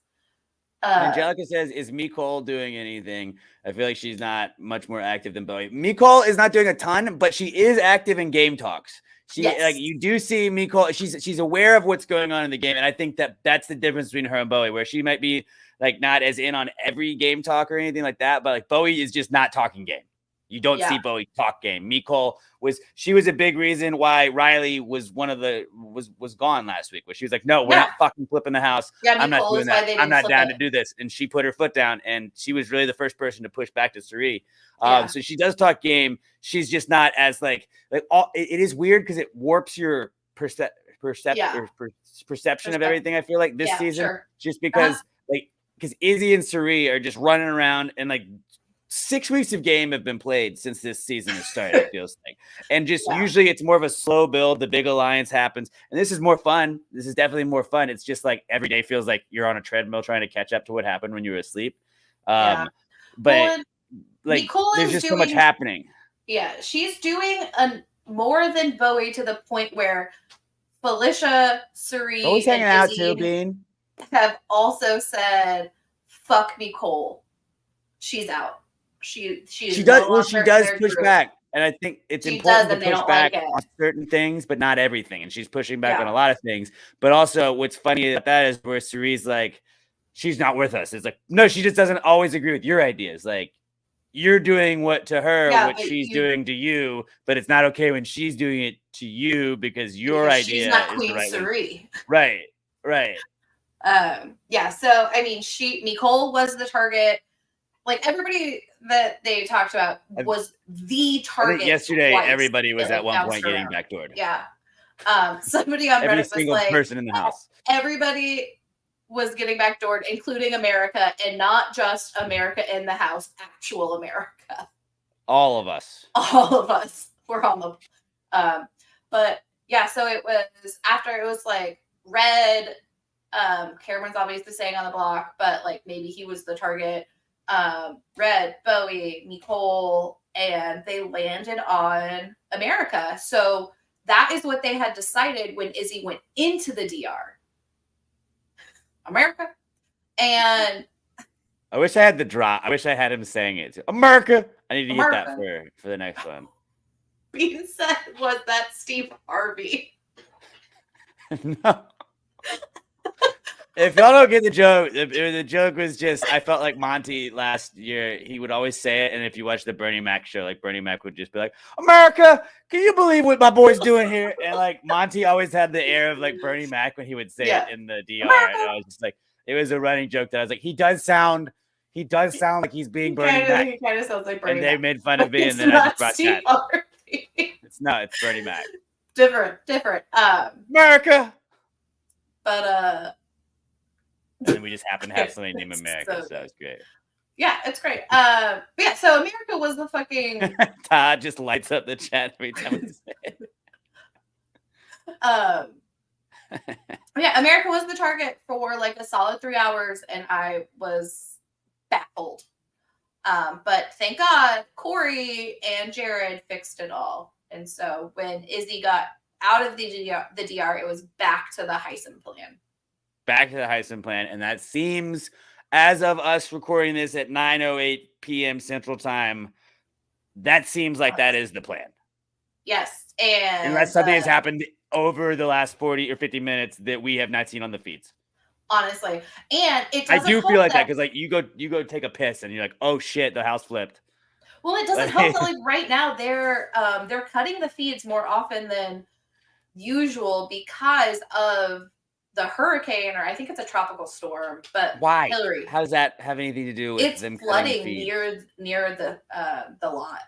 Angelica says, is Micole doing anything? I feel like she's not much more active than Bowie. Micole is not doing a ton, but she is active in game talks. Like you do see Micole, she's aware of what's going on in the game, and I think that's the difference between her and Bowie, where she might be like not as in on every game talk or anything like that, but like Bowie is just not talking game. You don't see Bowie talk game. Nicole was a big reason why Riley was was gone last week, where she was like, no, we're not fucking flipping the house. I'm not doing that. I'm not down to do this. And she put her foot down, and she was really the first person to push back to Suri. So she does talk game. She's just not as like all. It is weird because it warps your perception of everything. I feel like this season, just because because Izzy and Suri are just running around, and like 6 weeks of game have been played since this season has started, it feels like. And just usually it's more of a slow build. The big alliance happens. And this is more fun. This is definitely more fun. It's just like every day feels like you're on a treadmill trying to catch up to what happened when you were asleep. But like Nicole there's just so much happening. Yeah, she's doing more than Bowie, to the point where Felicia, Suri, always hanging out too, Bean, have also said, fuck Nicole. She's out. She does push back, and I think it's important to push back on certain things, but not everything. And she's pushing back on a lot of things. But also, what's funny about that is where Suri's like, she's not with us. It's like, no, she just doesn't always agree with your ideas. Like, you're doing what she's doing to you, but it's not okay when she's doing it to you because your idea she's not is Queen the right Suri. Right, right. So I mean, Nicole was the target. Like, everybody that they talked about was the target. I think yesterday, everybody was at one point getting backdoored. Yeah. Somebody on Reddit was like, person in the house. Everybody was getting backdoored, including America, and not just America in the house, actual America. All of us. All of us were on the. But yeah, so it was after it was like Red. Cameron's obviously staying on the block, but like maybe he was the target. Red, Bowie, Nicole, and they landed on America. So that is what they had decided when Izzy went into the DR. America. And I wish I had the drop. I wish I had him saying it. America. I need to get that for the next one. Bean said, was that Steve Harvey? No. If y'all don't get the joke, the joke was just, I felt like Monty last year, he would always say it. And if you watch the Bernie Mac show, like Bernie Mac would just be like, America, can you believe what my boy's doing here? And like Monty always had the air of like Bernie Mac when he would say it in the DR. America. And I was just like, it was a running joke that I was like, he does sound like he's being Bernie Mac. He kind of sounds like Bernie Mac. And they made fun of me, and then I just brought that. It's Bernie Mac. Different. America. But and we just happen to have somebody named America, so that was great. Yeah, it's great. But yeah, so America was the fucking. Todd just lights up the chat every time we say it. Yeah, America was the target for like a solid 3 hours, and I was baffled. But thank God Corey and Jared fixed it all. And so when Izzy got out of the DR, it was back to the Heisen plan. Back to the Heisen plan. And that seems, as of us recording this at 9:08 p.m. Central Time, that seems like that is the plan. Yes. And unless something has happened over the last 40 or 50 minutes that we have not seen on the feeds. Honestly. And I do feel like that because like you go take a piss and you're like, oh shit, the house flipped. Well, it doesn't help that like right now they're cutting the feeds more often than usual because of the hurricane, or I think it's a tropical storm. But why? Hillary, how does that have anything to do with them flooding near the lot?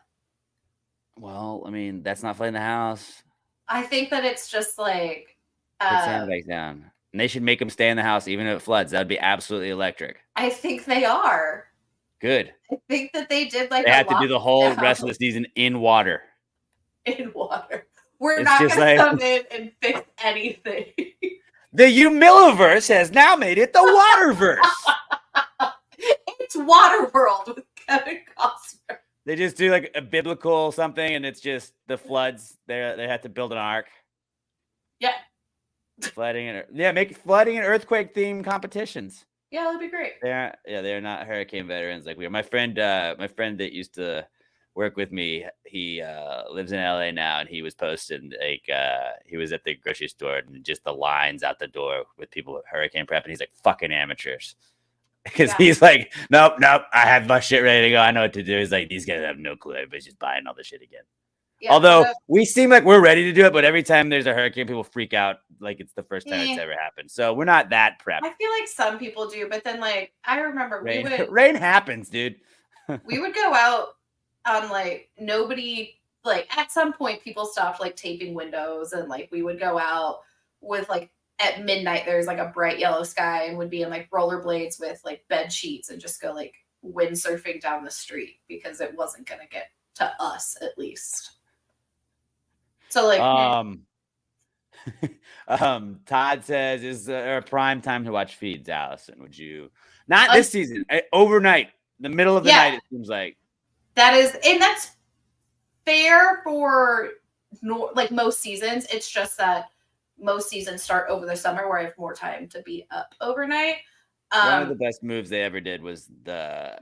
Well, I mean, that's not flooding the house. I think that it's just like put sandbags down. And they should make them stay in the house even if it floods. That would be absolutely electric. I think they are. Good. I think that they did like they have to do the whole rest of the season in water. In water. We're not going to come in and fix anything. The Humiliverse has now made it the Waterverse. It's Waterworld with Kevin Costner. They just do like a biblical something, and it's just the floods. They have to build an ark. Yeah. Make flooding and earthquake themed competitions. Yeah, that'd be great. They're not hurricane veterans like we are. My friend that used to work with me, he lives in LA now, and he was posting like he was at the grocery store and just the lines out the door with people with hurricane prep, and he's like, fucking amateurs. because he's like, nope, I have my shit ready to go. I know what to do. He's like, these guys have no clue. Everybody's just buying all the shit again. Yeah, although we seem like we're ready to do it, but every time there's a hurricane, people freak out like it's the first time it's ever happened. So we're not that prepped. I feel like some people do, but then like I remember rain happens, dude. We would go out on like nobody, like at some point people stopped like taping windows, and like we would go out with like at midnight there's like a bright yellow sky, and would be in like rollerblades with like bed sheets and just go like windsurfing down the street because it wasn't gonna get to us at least. So like Todd says, is there a prime time to watch feeds, Allison? Would you not this season, overnight, the middle of the night, it seems like. That is, and that's fair for like most seasons. It's just that most seasons start over the summer where I have more time to be up overnight. One of the best moves they ever did was I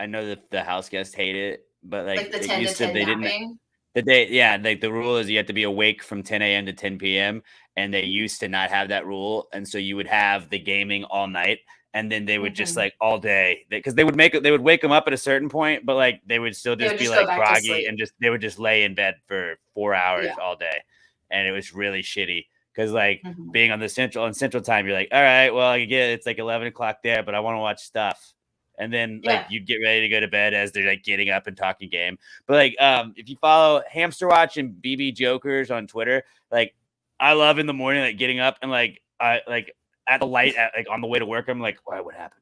know that the house guests hate it, but like the 10 to 10 napping. Like the rule is you have to be awake from 10 a.m. to 10 p.m. And they used to not have that rule. And so you would have the gaming all night, and then they would just like all day, because they would wake them up at a certain point, but like they would still just be like groggy and they would just lay in bed for 4 hours all day. And it was really shitty because like being on Central time, you're like, all right, well, it's like 11 o'clock there, but I want to watch stuff. And then like you'd get ready to go to bed as they're like getting up and talking game. But like if you follow Hamster Watch and BB Jokers on Twitter, like I love in the morning like getting up and like like at the light like on the way to work, I'm like, what happened?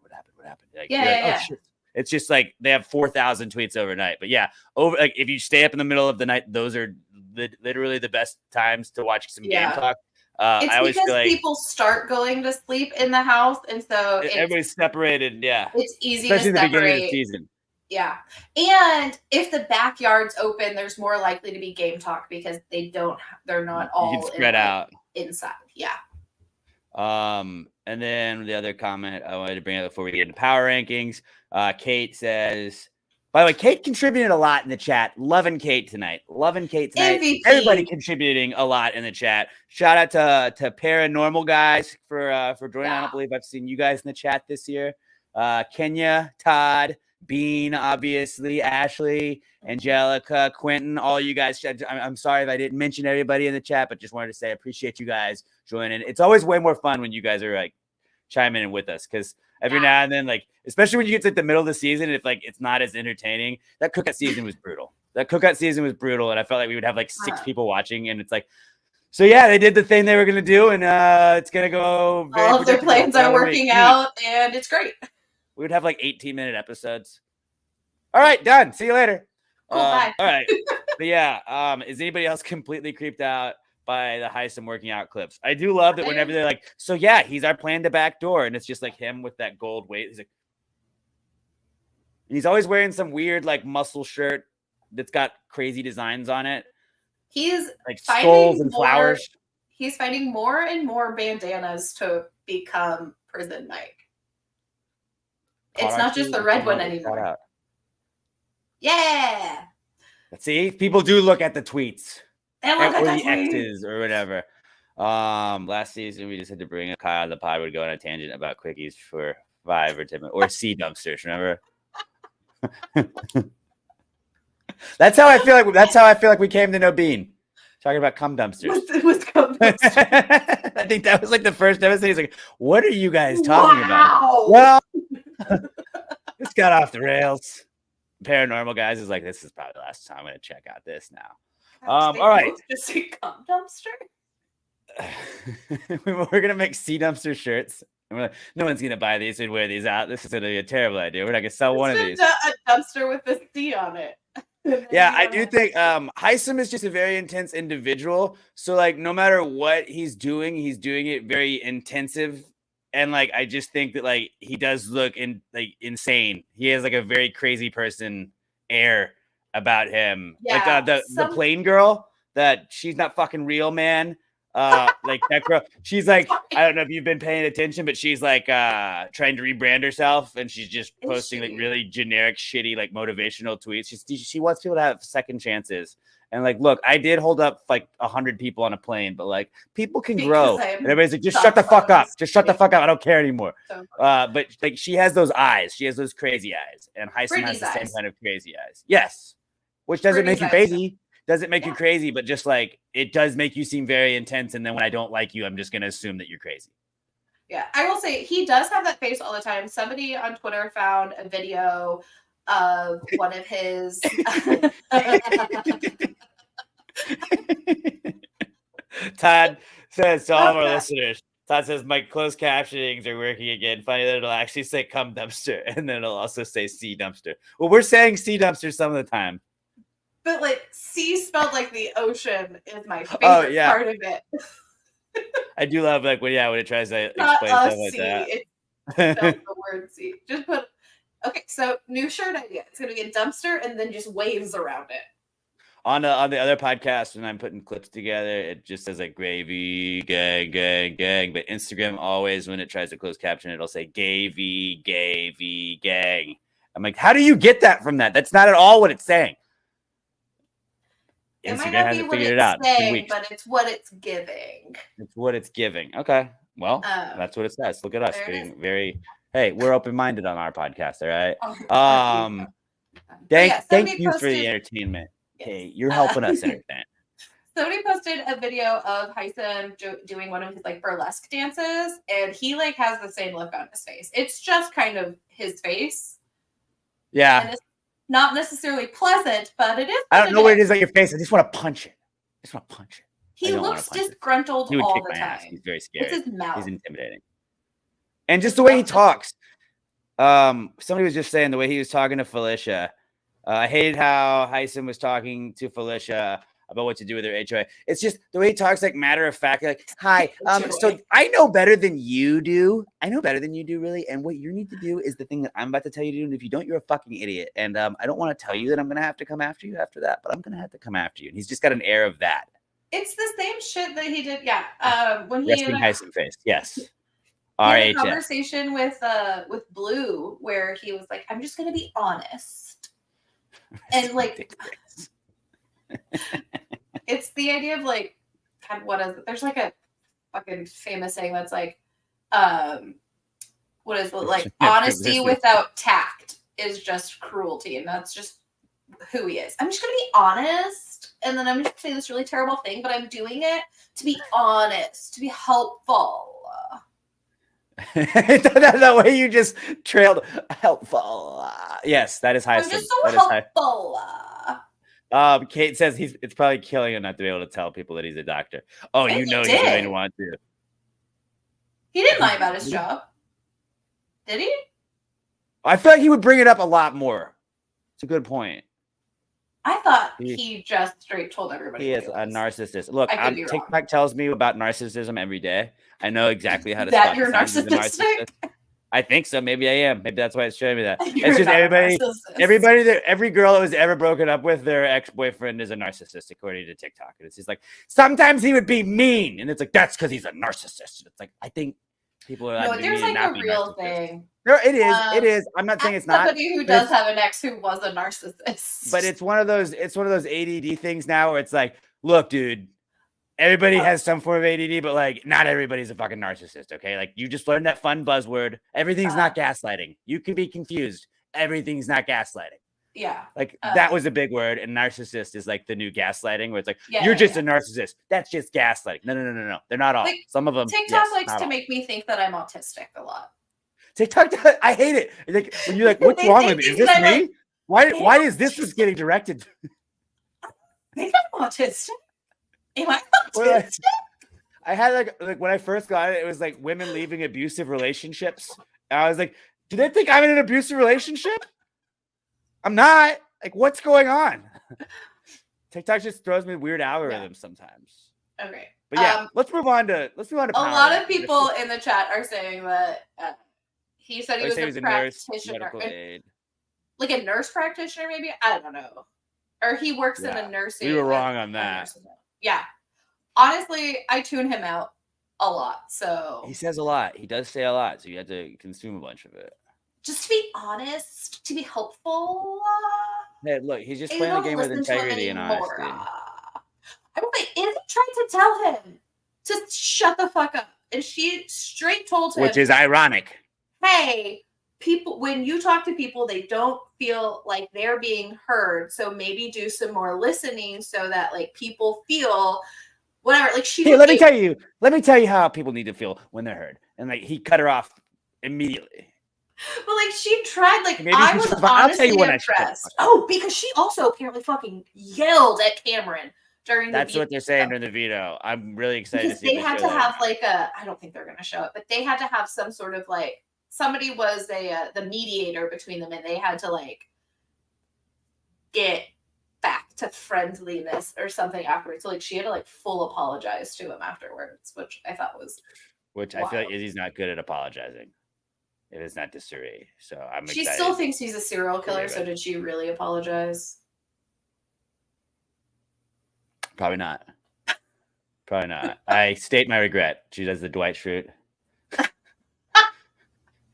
Like, oh shit. It's just like they have 4,000 tweets overnight. But like if you stay up in the middle of the night, those are literally the best times to watch some game talk. It's I because like people start going to sleep in the house, and so everybody's separated. Yeah, it's easy, especially to the beginning of the separate. season. Yeah, and if the backyard's open, there's more likely to be game talk because they're not all you can spread out inside. Yeah. And then the other comment I wanted to bring up before we get into power rankings, Kate says. By the way, Kate contributed a lot in the chat. Loving Kate tonight. MVP. Everybody contributing a lot in the chat. Shout out to Paranormal guys for joining. I don't believe I've seen you guys in the chat this year. Kenya, Todd, Bean, obviously, Ashley, Angelica, Quentin, all you guys. I'm sorry if I didn't mention everybody in the chat, but just wanted to say I appreciate you guys joining. It's always way more fun when you guys are like chiming in with us, because every now and then, like, especially when you get to the middle of the season, if like it's not as entertaining. That cookout season was brutal. And I felt like we would have like 6 people watching, and it's like, so yeah, they did the thing they were gonna do, and it's gonna go. All of their plans are working out, and it's great. We would have like 18-minute episodes. All right, done. See you later. Cool, bye. All right, but yeah, is anybody else completely creeped out by the Heisman working out clips? I do love that whenever they're like, so yeah, he's our plan to backdoor, and it's just like him with that gold weight. He's like, he's always wearing some weird like muscle shirt that's got crazy designs on it. He's like skulls and flowers. He's finding more and more bandanas to become Prison Mike. It's not just the red one anymore. Yeah. See, people do look at the tweets. Or the X's or whatever. Last season we just had to bring a Kyle. The pod would go on a tangent about quickies for 5 or 10 minutes, or sea dumpsters. Remember? That's how I feel like we came to know Bean. Talking about cum dumpsters. With cum dumpsters. I think that was like the first episode. He's like, "What are you guys talking about?" Well, this got off the rails. Paranormal guys is like, this is probably the last time I'm gonna check out this now. All right. Just a cum dumpster. We're gonna make sea dumpster shirts. And we're like, no one's gonna buy these and wear these out. This is gonna be a terrible idea. We're not gonna sell one of these. A dumpster with a C on it. Yeah, I do think Heisman is just a very intense individual. So like, no matter what he's doing it very intensive. And like, I just think that like he does look insane. He has like a very crazy person air about him. Yeah, like the plane girl, that she's not fucking real, man. Like that girl, she's like, I don't know if you've been paying attention, but she's like trying to rebrand herself, and she's just posting like really generic, shitty, like motivational tweets. She wants people to have second chances. And like, look, I did hold up like 100 people on a plane, but like people can grow. And everybody's like, just shut the fuck up. Just shut the fuck up. I don't care anymore. But like she has those eyes. She has those crazy eyes. And Heisen has the same kind of crazy eyes. Yes. Which doesn't make you crazy. Doesn't make you crazy, but just like it does make you seem very intense. And then when I don't like you, I'm just gonna assume that you're crazy. Yeah, I will say he does have that face all the time. Somebody on Twitter found a video of one of his Todd says to all of our listeners, Todd says my closed captionings are working again. Funny that it'll actually say "cum dumpster" and then it'll also say "sea dumpster." Well, we're saying "sea dumpster" some of the time. But like sea spelled like the ocean is my favorite part of it. I do love like when it tries to explain stuff like that. It spells the word sea. Just put so new shirt idea. It's gonna be a dumpster and then just waves around it. On the other podcast, when I'm putting clips together, it just says like gravy, gang, gang, gang. But Instagram always, when it tries to close caption, it'll say gavy, gavy, gang. I'm like, how do you get that from that? That's not at all what it's saying. Instagram hasn't figured it out. But it's what it's giving. It's what it's giving. Okay. Well, that's what it says. Look at us being very, hey, we're open-minded on our podcast, all right? Thank you for the entertainment. Yes. Hey, you're helping us entertain. Somebody posted a video of Heisen doing one of his like burlesque dances, and he like has the same look on his face. It's just kind of his face. Yeah. And it's not necessarily pleasant, but it is. I don't know what it is on your face. I just want to punch it. He looks disgruntled all the time. Ass. He's very scary. It's his mouth. He's intimidating. And just the way he talks. Somebody was just saying the way he was talking to Felicia. I hated how Heisen was talking to Felicia about what to do with her HOA. It's just the way he talks, like matter of fact, like, hi, so I know better than you do. I know better than you do, really. And what you need to do is the thing that I'm about to tell you to do. And if you don't, you're a fucking idiot. And I don't want to tell you that I'm going to have to come after you after that, but I'm going to have to come after you. And he's just got an air of that. It's the same shit that he did. Yeah. When he resting Heisen face. Yes. He had a conversation with Blue where he was like, I'm just going to be honest. And like, it's the idea of like, God, what is it? There's like a fucking famous saying that's like, what is it? Like, honesty without tact is just cruelty, and that's just who he is. I'm just gonna be honest, and then I'm just gonna say this really terrible thing, but I'm doing it to be honest, to be helpful. The way you just trailed helpful. Yes, that is Heisen. I'm just so helpful. Kate says it's probably killing him not to be able to tell people that he's a doctor. Oh, and he's going to want to. He didn't lie about his job. Did he? I feel like he would bring it up a lot more. It's a good point. I thought he just straight told everybody. He is a narcissist. Look, TikTok tells me about narcissism every day. I know exactly how to spot you're narcissistic. I think so. Maybe I am. Maybe that's why it's showing me that. It's just every girl that was ever broken up with, their ex-boyfriend is a narcissist, according to TikTok. And it's just like, sometimes he would be mean. And it's like, that's because he's a narcissist. It's like, I think people are like, there's like a real thing. No, it is. It is. I'm not saying it's not. Somebody who does have an ex who was a narcissist. But it's one of those ADD things now where it's like, look, dude, everybody has some form of ADD, but like not everybody's a fucking narcissist, okay? Like you just learned that fun buzzword. Everything's not gaslighting. You can be confused. Everything's not gaslighting. Yeah. Like that was a big word, and narcissist is like the new gaslighting where it's like, you're just a narcissist. That's just gaslighting. No. They're not all. Like, some of them. TikTok likes to make me think that I'm autistic a lot. TikTok, I hate it. Like when you're like, what's wrong with me? Is this me? Like, why is this what's getting directed? I think I'm autistic. Am I autistic? I had like when I first got it, it was like women leaving abusive relationships. And I was like, do they think I'm in an abusive relationship? I'm not. Like, what's going on? TikTok just throws me weird algorithms sometimes. Okay. But yeah, let's move on to a lot of people in the chat are saying that he said he was a practitioner. Like a nurse practitioner, maybe? I don't know. Or he works in a nursing. We were wrong on that. Yeah. honestly, I tune him out a lot. So he says a lot. He does say a lot. So you have to consume a bunch of it. Just to be honest, to be helpful. Hey, look, he's just I playing the don't game with listen to him integrity and anymore. honesty. I was like, Izzy tried to tell him to shut the fuck up. And she straight told him, Which is ironic. hey, people, when you talk to people, they don't feel like they're being heard. So maybe do some more listening so that like people feel whatever. Like let me tell you how people need to feel when they're heard. And like he cut her off immediately. But like she tried, like Maybe I was honestly impressed. Oh, because she also apparently fucking yelled at Cameron during That's what they're saying during the veto. I'm really excited to see. They had to have like I don't think they're gonna show it, but they had to have some sort of like somebody was the mediator between them, and they had to like get back to friendliness or something afterwards. So like she had to like full apologize to him afterwards, which I thought was wild. I feel like Izzy's not good at apologizing. It is not to Suri. So I'm excited. She still thinks he's a serial killer, so did she really apologize? Probably not. Probably not. I state my regret. She does the Dwight Schrute.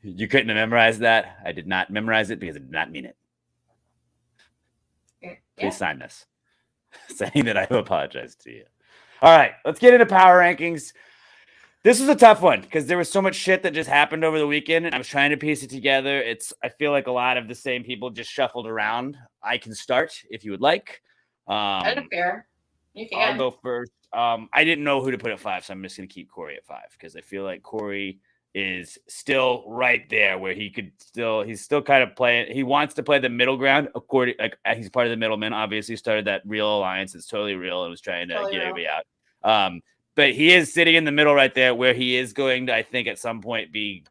You couldn't have memorized that. I did not memorize it because I did not mean it. Yeah. Please sign this. Saying that I apologize to you. All right, let's get into power rankings. This was a tough one because there was so much shit that just happened over the weekend, and I was trying to piece it together. I feel like a lot of the same people just shuffled around. I can start if you would like. I don't care. You can. I'll go first. I didn't know who to put at 5, so I'm just going to keep Corey at 5 because I feel like Corey is still right there where he's still kind of playing. He wants to play the middle ground. According, like he's part of the middleman. Obviously, started that real alliance. It's totally real and was trying to get everybody out. But he is sitting in the middle right there where he is going to, I think, at some point be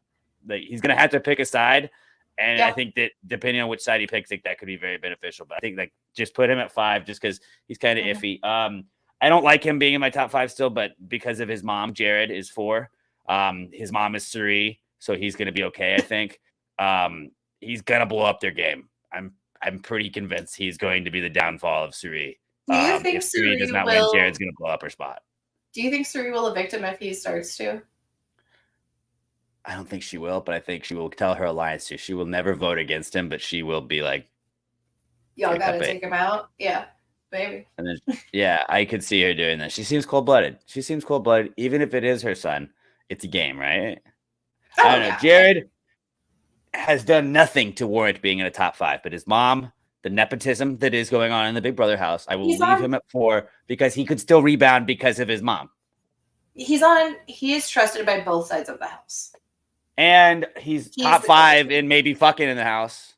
like he's going to have to pick a side. And I think that depending on which side he picks, that could be very beneficial. But I think like just put him at 5 just because he's kind of iffy. I don't like him being in my top 5 still, but because of his mom, Jared is 4. His mom is 3, so he's going to be okay. I think he's going to blow up their game. I'm pretty convinced he's going to be the downfall of Suri. Do you think if Suri does not win, Jared's going to blow up her spot. Do you think Suri will evict him if he starts to? I don't think she will, but I think she will tell her alliance to. She will never vote against him, but she will be like, y'all got to take him out. Yeah, maybe. And then, I could see her doing that. She seems cold-blooded. Even if it is her son. It's a game, right? Oh, I don't know. Jared has done nothing to warrant being in a top 5, but his mom, the nepotism that is going on in the Big Brother house, I will leave him at 4 because he could still rebound because of his mom. He is trusted by both sides of the house. And he's top 5 in maybe fucking in the house.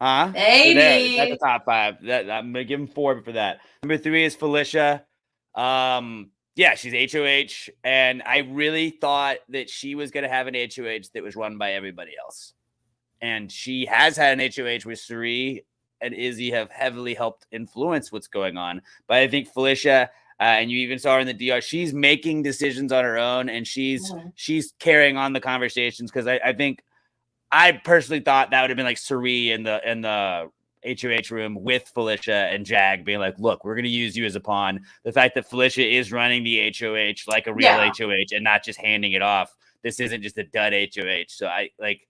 Huh? Maybe. So that's a top 5. I'm going to give him 4 for that. Number 3 is Felicia. Yeah, she's HOH, and I really thought that she was going to have an HOH that was run by everybody else. And she has had an HOH with Suri and Izzy have heavily helped influence what's going on. But I think Felicia, and you even saw her in the DR, she's making decisions on her own, and she's carrying on the conversations because I personally thought that would have been like Suri in the HOH room with Felicia and Jag being like, look, we're going to use you as a pawn. The fact that Felicia is running the HOH like a real HOH and not just handing it off. This isn't just a dud HOH. So I like,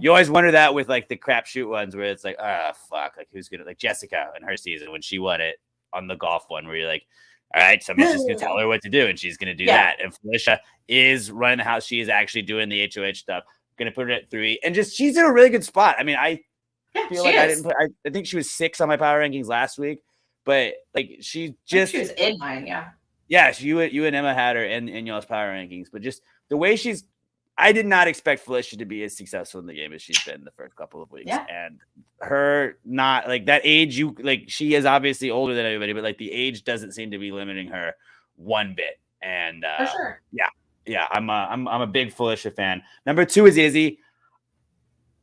you always wonder that with like the crapshoot ones where it's like, fuck, like who's going to, like Jessica in her season when she won it on the golf one where you're like, all right, somebody's just going to tell her what to do and she's going to do that. And Felicia is running the house. She is actually doing the HOH stuff. Going to put it at 3 and just, she's in a really good spot. I mean, I feel like I think she was 6 on my power rankings last week, but like she was in mine. You and Emma had her in y'all's power rankings, but just the way I did not expect Felicia to be as successful in the game as she's been the first couple of weeks. And her not like that age, she is obviously older than everybody, but like the age doesn't seem to be limiting her one bit. And for sure. I'm a big Felicia fan. Number 2 is Izzy.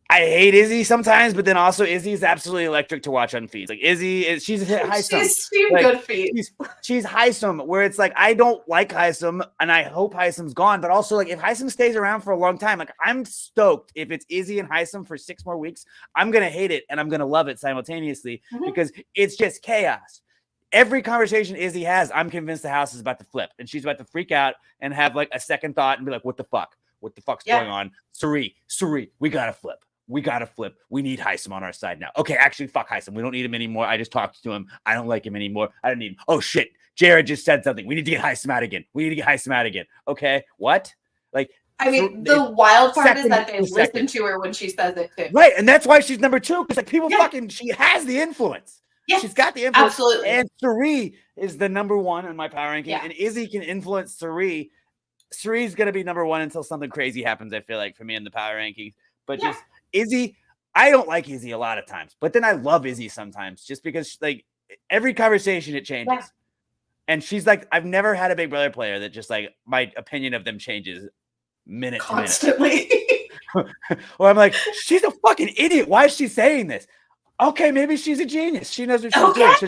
I hate Izzy sometimes, but then also Izzy's absolutely electric to watch on feeds. Like she's high sum. She's good feeds. She's Highsum, where it's like I don't like Highsum, and I hope Highsum's gone. But also, like if Highsum stays around for a long time, like I'm stoked if it's Izzy and Highsum for 6 more weeks. I'm gonna hate it and I'm gonna love it simultaneously because it's just chaos. every conversation Izzy has, I'm convinced the house is about to flip, and she's about to freak out and have like a second thought and be like, "What the fuck? What the fuck's going on? Suri, we gotta flip. We gotta flip. We need Heisem on our side now. Okay, actually, fuck Heisem. We don't need him anymore. I just talked to him. I don't like him anymore. I don't need him. Oh shit, Jared just said something. We need to get Heisem out again. Okay, what? Like, I mean, the wild part is that they listen to her when she says it too. Right, and that's why she's number 2, because like people fucking, she has the influence. Yeah, she's got the influence. Absolutely. And Suri is the number 1 in my power ranking, and Izzy can influence Suri. Suri's gonna be number 1 until something crazy happens, I feel like, for me in the power rankings. But just Izzy, I don't like Izzy a lot of times, but then I love Izzy sometimes, just because like every conversation it changes. Yeah. And she's like, I've never had a Big Brother player that just like my opinion of them changes minute constantly. To minute. Or I'm like, she's a fucking idiot. Why is she saying this? Okay, maybe she's a genius. She knows what she's doing. So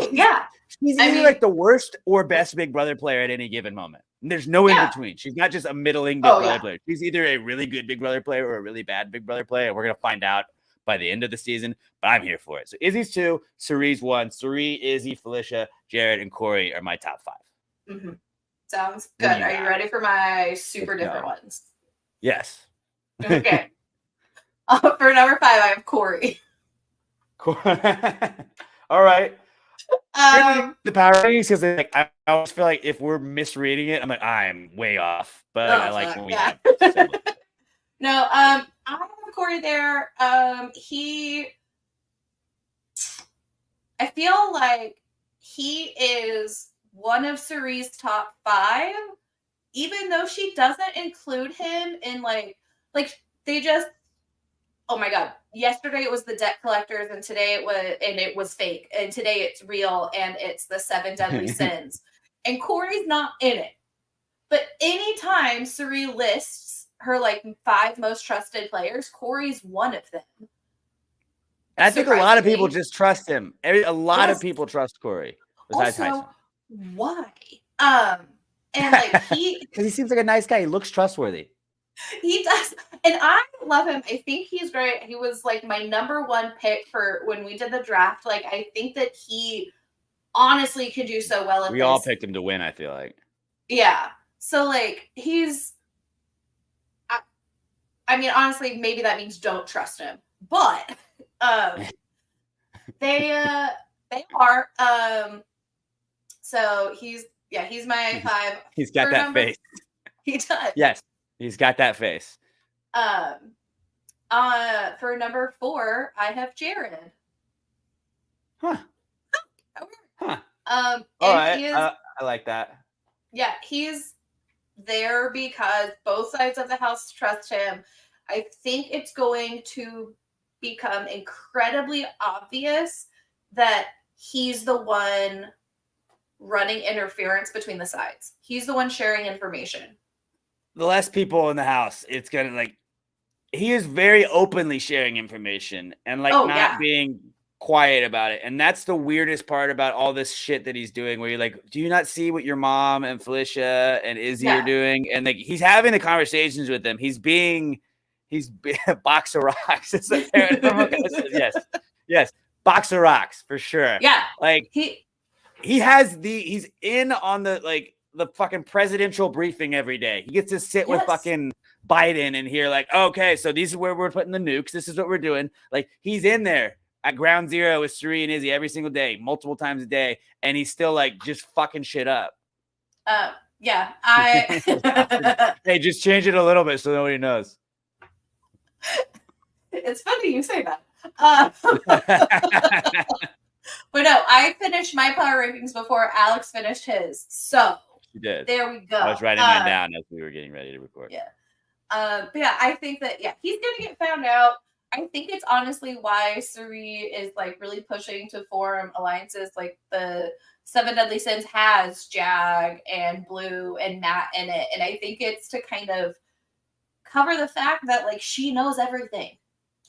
she's either like the worst or best Big Brother player at any given moment. And there's no in between. She's not just a middling Big Brother player. She's either a really good Big Brother player or a really bad Big Brother player. We're gonna find out by the end of the season, but I'm here for it. So Izzy's 2, Suri's 1. Suri, Izzy, Felicia, Jared, and Corey are my top 5. Mm-hmm. Sounds good. Are you ready for my super different ones? Yes. Okay. For number 5, I have Corey. All right. The power rankings, because like I always feel like if we're misreading it, I'm like, I'm way off. But I like when we have. No, I have Corey there. I feel like he is one of Suri's top 5, even though she doesn't include him in like they just. Oh my God. Yesterday it was the debt collectors and today it was fake. And today it's real and it's the 7 deadly sins. And Corey's not in it. But anytime Suri lists her like 5 most trusted players, Corey's one of them. I think a lot of people just trust him. A lot of people trust Corey. Besides also, Tyson. Why? And like because he seems like a nice guy. He looks trustworthy. He does. And I love him. I think he's great. He was like my number 1 pick for when we did the draft. Like, I think that he honestly could do so well. We all picked him to win, I feel like. Yeah. So like I mean, honestly, maybe that means don't trust him. But they are. So he's my 5. He's got that face. He does. Yes. He's got that face. For number 4, I have Jared. Huh. All right. I like that. Yeah, he's there because both sides of the house trust him. I think it's going to become incredibly obvious that he's the one running interference between the sides. He's the one sharing information. The less people in the house, it's gonna like he is very openly sharing information and like not being quiet about it. And that's the weirdest part about all this shit that he's doing, where you're like, do you not see what your mom and Felicia and Izzy are doing? And like he's having the conversations with them. He's box of rocks. Yes, box of rocks for sure. Yeah, like he's in on the fucking presidential briefing every day. He gets to sit with fucking Biden and hear like, okay, so these are where we're putting the nukes. This is what we're doing. Like he's in there at ground zero with Suri and Izzy every single day, multiple times a day. And he's still like just fucking shit up. Yeah. Hey, just change it a little bit so nobody knows. It's funny you say that. But no, I finished my power rankings before Alex finished his. So you did. There we go. I was writing that down as we were getting ready to record. Yeah. But yeah, I think that he's gonna get found out. I think it's honestly why Suri is like really pushing to form alliances. Like the 7 Deadly Sins has Jag and Blue and Matt in it, and I think it's to kind of cover the fact that like she knows everything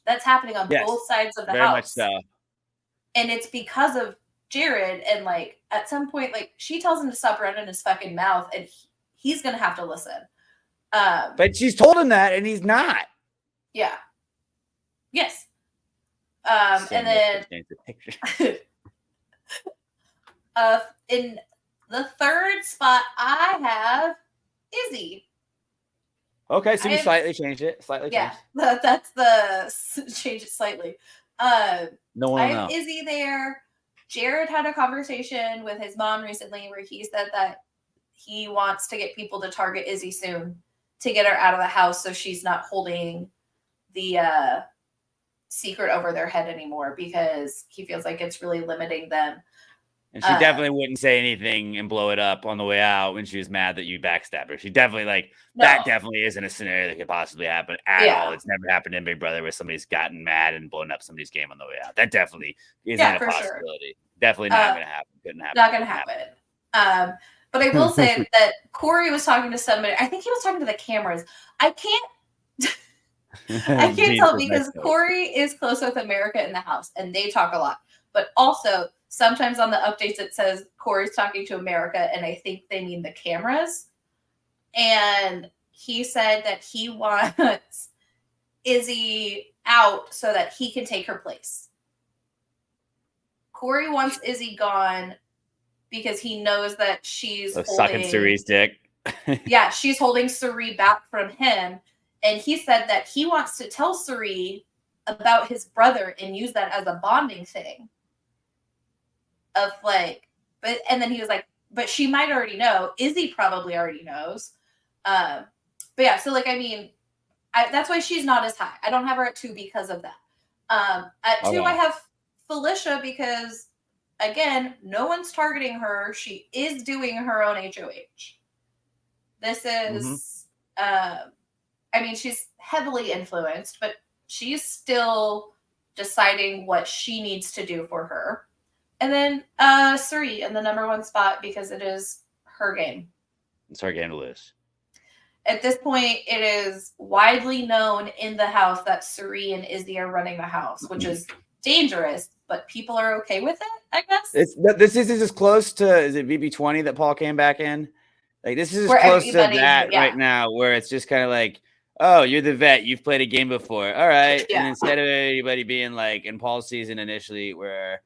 that's happening on both sides of the house. Very much so. And it's because of Jared, and like at some point, like she tells him to stop running his fucking mouth, and he's gonna have to listen. But she's told him that, and he's not. Yeah. Yes. And then In the third spot, I have Izzy. Okay, so you slightly changed it. That's the change it slightly. No one I will have know. Izzy there. Jared had a conversation with his mom recently where he said that he wants to get people to target Izzy soon to get her out of the house so she's not holding the secret over their head anymore, because he feels like it's really limiting them. And she definitely wouldn't say anything and blow it up on the way out when she was mad that you backstabbed her. She definitely that definitely isn't a scenario that could possibly happen at all. It's never happened in Big Brother where somebody's gotten mad and blown up somebody's game on the way out. That definitely isn't a possibility. Sure. Definitely not going to happen. Couldn't happen. Not going to happen. But I will say that Corey was talking to somebody. I think he was talking to the cameras. I can't tell because Corey is close with America in the house and they talk a lot. But also, sometimes on the updates it says Corey's talking to America, and I think they mean the cameras. And he said that he wants Izzy out so that he can take her place. Corey wants Izzy gone because he knows that she's sucking Cerie's dick. Yeah, she's holding Cirie back from him. And he said that he wants to tell Cirie about his brother and use that as a bonding thing. And then he was like, but she might already know. Izzy probably already knows. But yeah, so that's why she's not as high. I don't have her at 2 because of that. At 2, I have Felicia because, again, no one's targeting her. She is doing her own HOH. This is, she's heavily influenced, but she's still deciding what she needs to do for her. And then Cirie in the number 1 spot because it is her game. It's her game to lose. At this point, it is widely known in the house that Cirie and Izzy are running the house, which is dangerous, but people are okay with it, I guess. This is as close to, is it BB20 that Paul came back in? This is as close to that right now, where it's just kind of like, oh, you're the vet. You've played a game before. All right. Yeah. And instead of anybody being in Paul's season initially where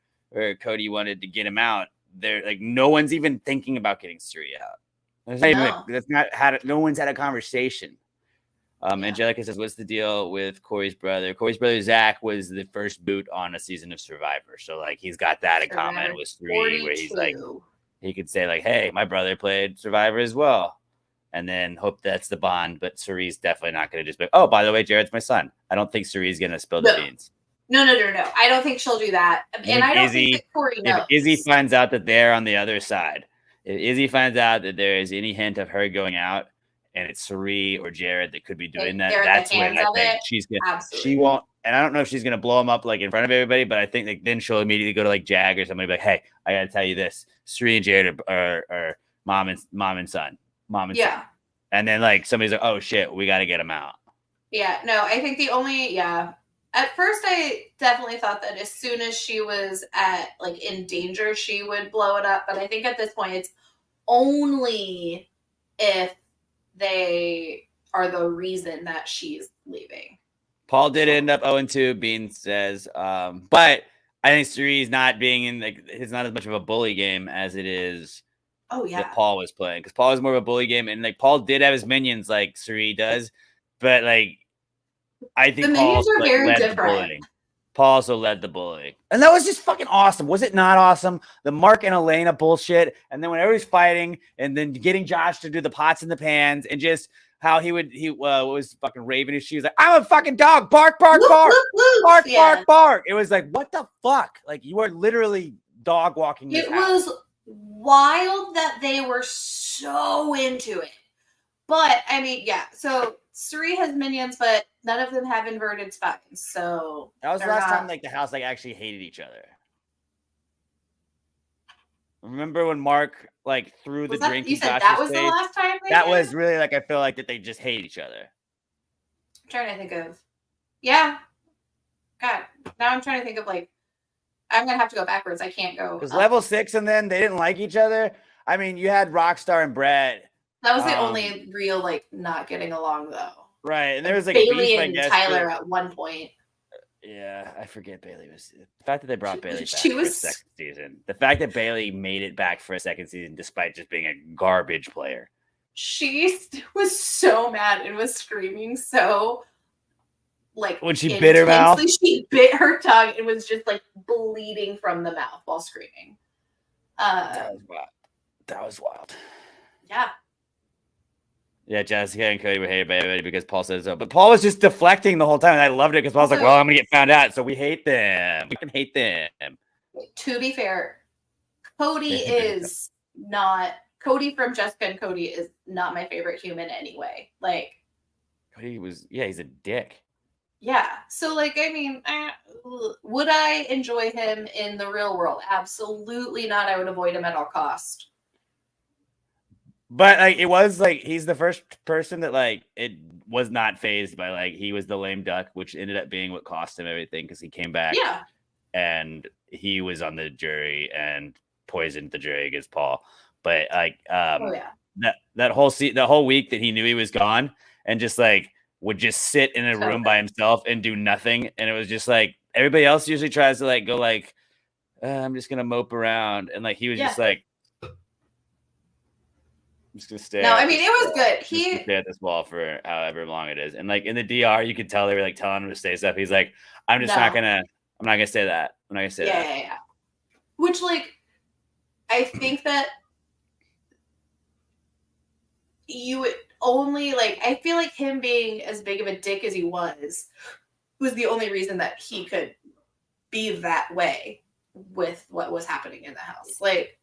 Cody wanted to get him out, they're no one's even thinking about getting Cirie out. No one's had a conversation. Angelica says, what's the deal with Corey's brother? Corey's brother, Zach, was the first boot on a season of Survivor. So he's got that in common with Cirie, where he's he could say hey, my brother played Survivor as well. And then hope that's the bond. But Cirie's definitely not going to just be, oh, by the way, Jared's my son. I don't think Cirie's going to spill the beans. No. I don't think she'll do that. And I don't think that Corey knows. If Izzy finds out that they're on the other side, if Izzy finds out that there is any hint of her going out and it's Cirie or Jared that could be doing that, that's when I think she's going to, she won't, and I don't know if she's going to blow him up in front of everybody, but I think then she'll immediately go to Jag or somebody like, hey, I got to tell you this. Cirie and Jared are mom and son. Son. And then somebody's like, oh shit, we got to get him out. Yeah, no, I think at first I definitely thought that as soon as she was in danger, she would blow it up. But I think at this point, it's only if they are the reason that she's leaving. Paul did end up 0-2, Bean says. But I think Cirie's not being in it's not as much of a bully game as it is that Paul was playing. Because Paul was more of a bully game. And Paul did have his minions like Cirie does. But I think the minions are very different. Paul also led the bullying. And that was just fucking awesome. Was it not awesome? The Mark and Elena bullshit. And then when everybody's fighting and then getting Josh to do the pots and the pans and just how he was fucking raving his shoes. I'm a fucking dog. Bark, bark, bark. Bark, bark, bark. It was what the fuck? You are literally dog walking. It was wild that they were so into it. But so Cirie has minions, but none of them have inverted spines. So that was the last time the house actually hated each other. Remember when Mark threw the drink? You said that was the last time? That was really I feel that they just hate each other. I'm trying to think of. Yeah. God. Now I'm trying to think of I'm gonna have to go backwards. I can't go. Because level 6 and then they didn't like each other. I mean, you had Rockstar and Brett. That was the only real not getting along though. Right, and there was Bailey beef, and Tyler at one point. Yeah, I forget Bailey was the fact that they brought Bailey back She for a second season. The fact that Bailey made it back for a second season despite just being a garbage player. She was so mad and was screaming so like when she bit her mouth. She bit her tongue and was just like bleeding from the mouth while screaming. That was wild. That was wild. Yeah. Yeah, Jessica and Cody were hated by everybody because Paul said so. But Paul was just deflecting the whole time, and I loved it because Paul was like, well, I'm going to get found out, so we hate them. We can hate them. To be fair, Cody from Jessica and Cody is not my favorite human anyway. Like, Cody he's a dick. Yeah. So, like, I mean, would I enjoy him in the real world? Absolutely not. I would avoid him at all cost. But like, it was like he's the first person that like it was not phased by like he was the lame duck, which ended up being what cost him everything because he came back. Yeah. And he was on the jury and poisoned the jury against Paul. But like, that whole week that he knew he was gone and just like would just sit in a room by himself and do nothing, and it was just like everybody else usually tries to like go like, I'm just gonna mope around, and like he was just like. I'm just gonna stay. No, I mean it was good. He stay at this wall for however long it is, and like in the DR, you could tell they were like telling him to say stuff. He's like, I'm not gonna say that. I'm not gonna say that. Yeah. Which like, I think that you would only like. I feel like him being as big of a dick as he was the only reason that he could be that way with what was happening in the house. Like,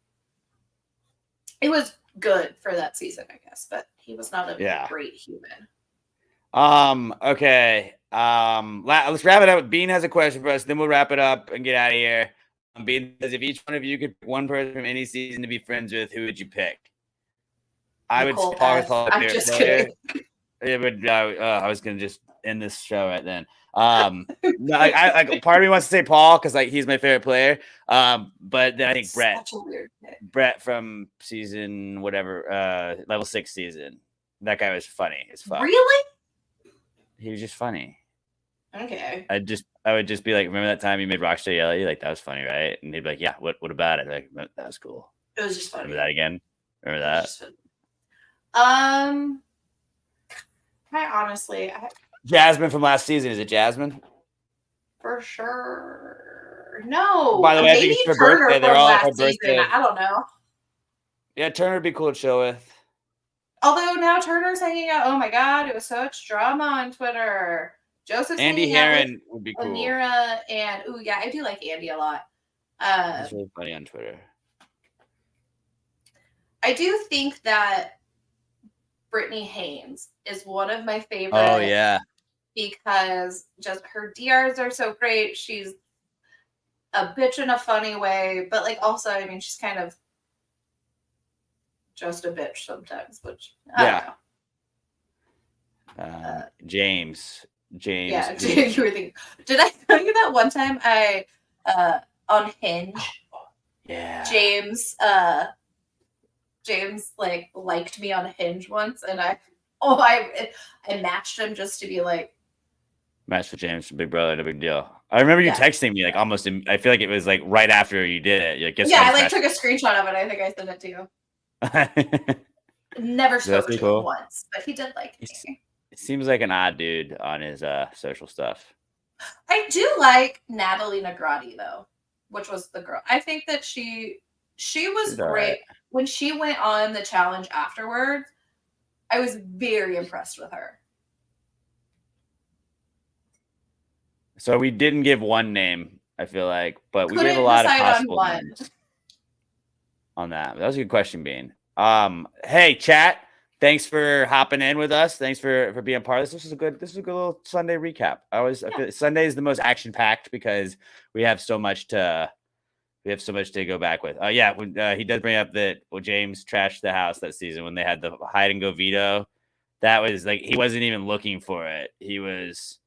it was good for that season, I guess, but he was not a great human. Okay. Let's wrap it up. Bean has a question for us, then we'll wrap it up and get out of here. Bean says, if each one of you could pick one person from any season to be friends with, who would you pick? I would Paul. I'm just kidding. I was gonna just end this show right then. No, I part of me wants to say Paul because like he's my favorite player. But then I think Brett from season whatever, level 6 season. That guy was funny as fuck. Really? He was just funny. Okay. I would just be like, remember that time you made Rockstar yell at you? Like that was funny, right? And he'd be like, yeah, what about it? Like that was cool. It was just funny. Remember that again? Remember that? Jasmine from last season. Is it Jasmine? For sure. No. By the way, I think it's her birthday. They're all her birthday. I don't know. Yeah, Turner would be cool to chill with. Although now Turner's hanging out. Oh my God, it was such drama on Twitter. Joseph's Andy Heron would be cool. Anira and I do like Andy a lot. He's really funny on Twitter. I do think that Brittany Haynes is one of my favorites. Oh yeah. Because just her DRs are so great. She's a bitch in a funny way, but like also, I mean, she's kind of just a bitch sometimes, which I don't know. James. Yeah, you were thinking. Did I tell you that one time I on Hinge? Yeah. James like liked me on Hinge once, and I matched him just to be like. Matched with James from Big Brother, no big deal. I remember you texting me like almost. I feel like it was like right after you did it. Like, I like took a screenshot of it. I think I sent it to you. Never spoke to him once, but he did like me. It seems like an odd dude on his social stuff. I do like Natalie Negrati though, which was the girl. I think that she was great right. When she went on the challenge afterwards. I was very impressed with her. So we didn't give one name, I feel like, but we gave a lot of possible names on that. That was a good question, Bean. Hey, chat. Thanks for hopping in with us. Thanks for being part of this. This is a good little Sunday recap. I feel Sunday is the most action packed because we have so much to go back with. He does bring up that James trashed the house that season when they had the hide and go veto. That was like he wasn't even looking for it. He was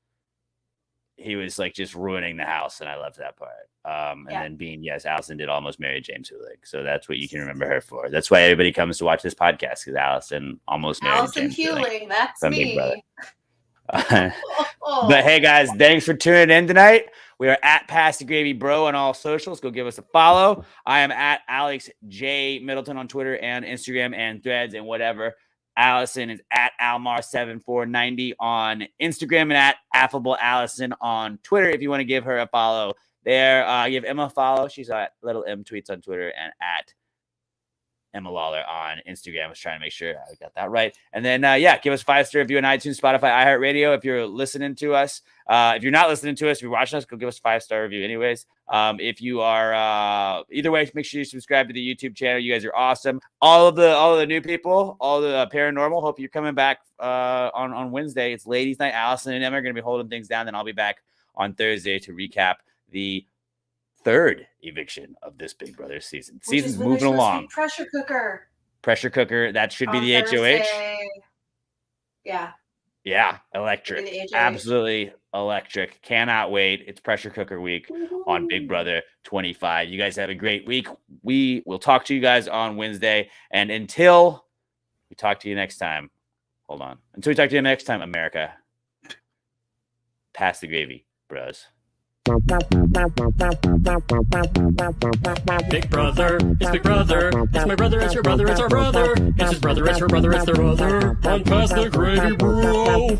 like just ruining the house, and I loved that part. And then Bean, yes, Allison did almost marry James Hulig, so that's what you can remember her for. That's why everybody comes to watch this podcast because Allison almost married James Hulig. That's me. But hey, guys, thanks for tuning in tonight. We are at Pass the Gravy Bro on all socials. Go give us a follow. I am at Alex J Middleton on Twitter and Instagram and Threads and whatever. Allison is at Almar7490 on Instagram and at Affable Allison on Twitter. If you want to give her a follow there, give Emma a follow. She's at Little M Tweets on Twitter and at Emma Lawler on Instagram. I was trying to make sure I got that right. And then, give us a 5-star review on iTunes, Spotify, iHeartRadio. If you're listening to us, if you're not listening to us, if you're watching us, go give us a 5-star review anyways. If you are, either way, make sure you subscribe to the YouTube channel. You guys are awesome. All of the new people, all the paranormal, hope you're coming back on Wednesday. It's ladies night. Allison and Emma are going to be holding things down. Then I'll be back on Thursday to recap the third eviction of this Big Brother season. Season's moving along. Pressure cooker. That should be the Thursday. HOH. Yeah. Electric. Absolutely electric. Cannot wait. It's pressure cooker week on Big Brother 25. You guys have a great week. We will talk to you guys on Wednesday. And until we talk to you next time, until we talk to you next time, America, pass the gravy, bros. Big brother, it's Big Brother. It's my brother, it's your brother, it's our brother. It's his brother, it's her brother, it's their brother. On Pass the Gravy Bro.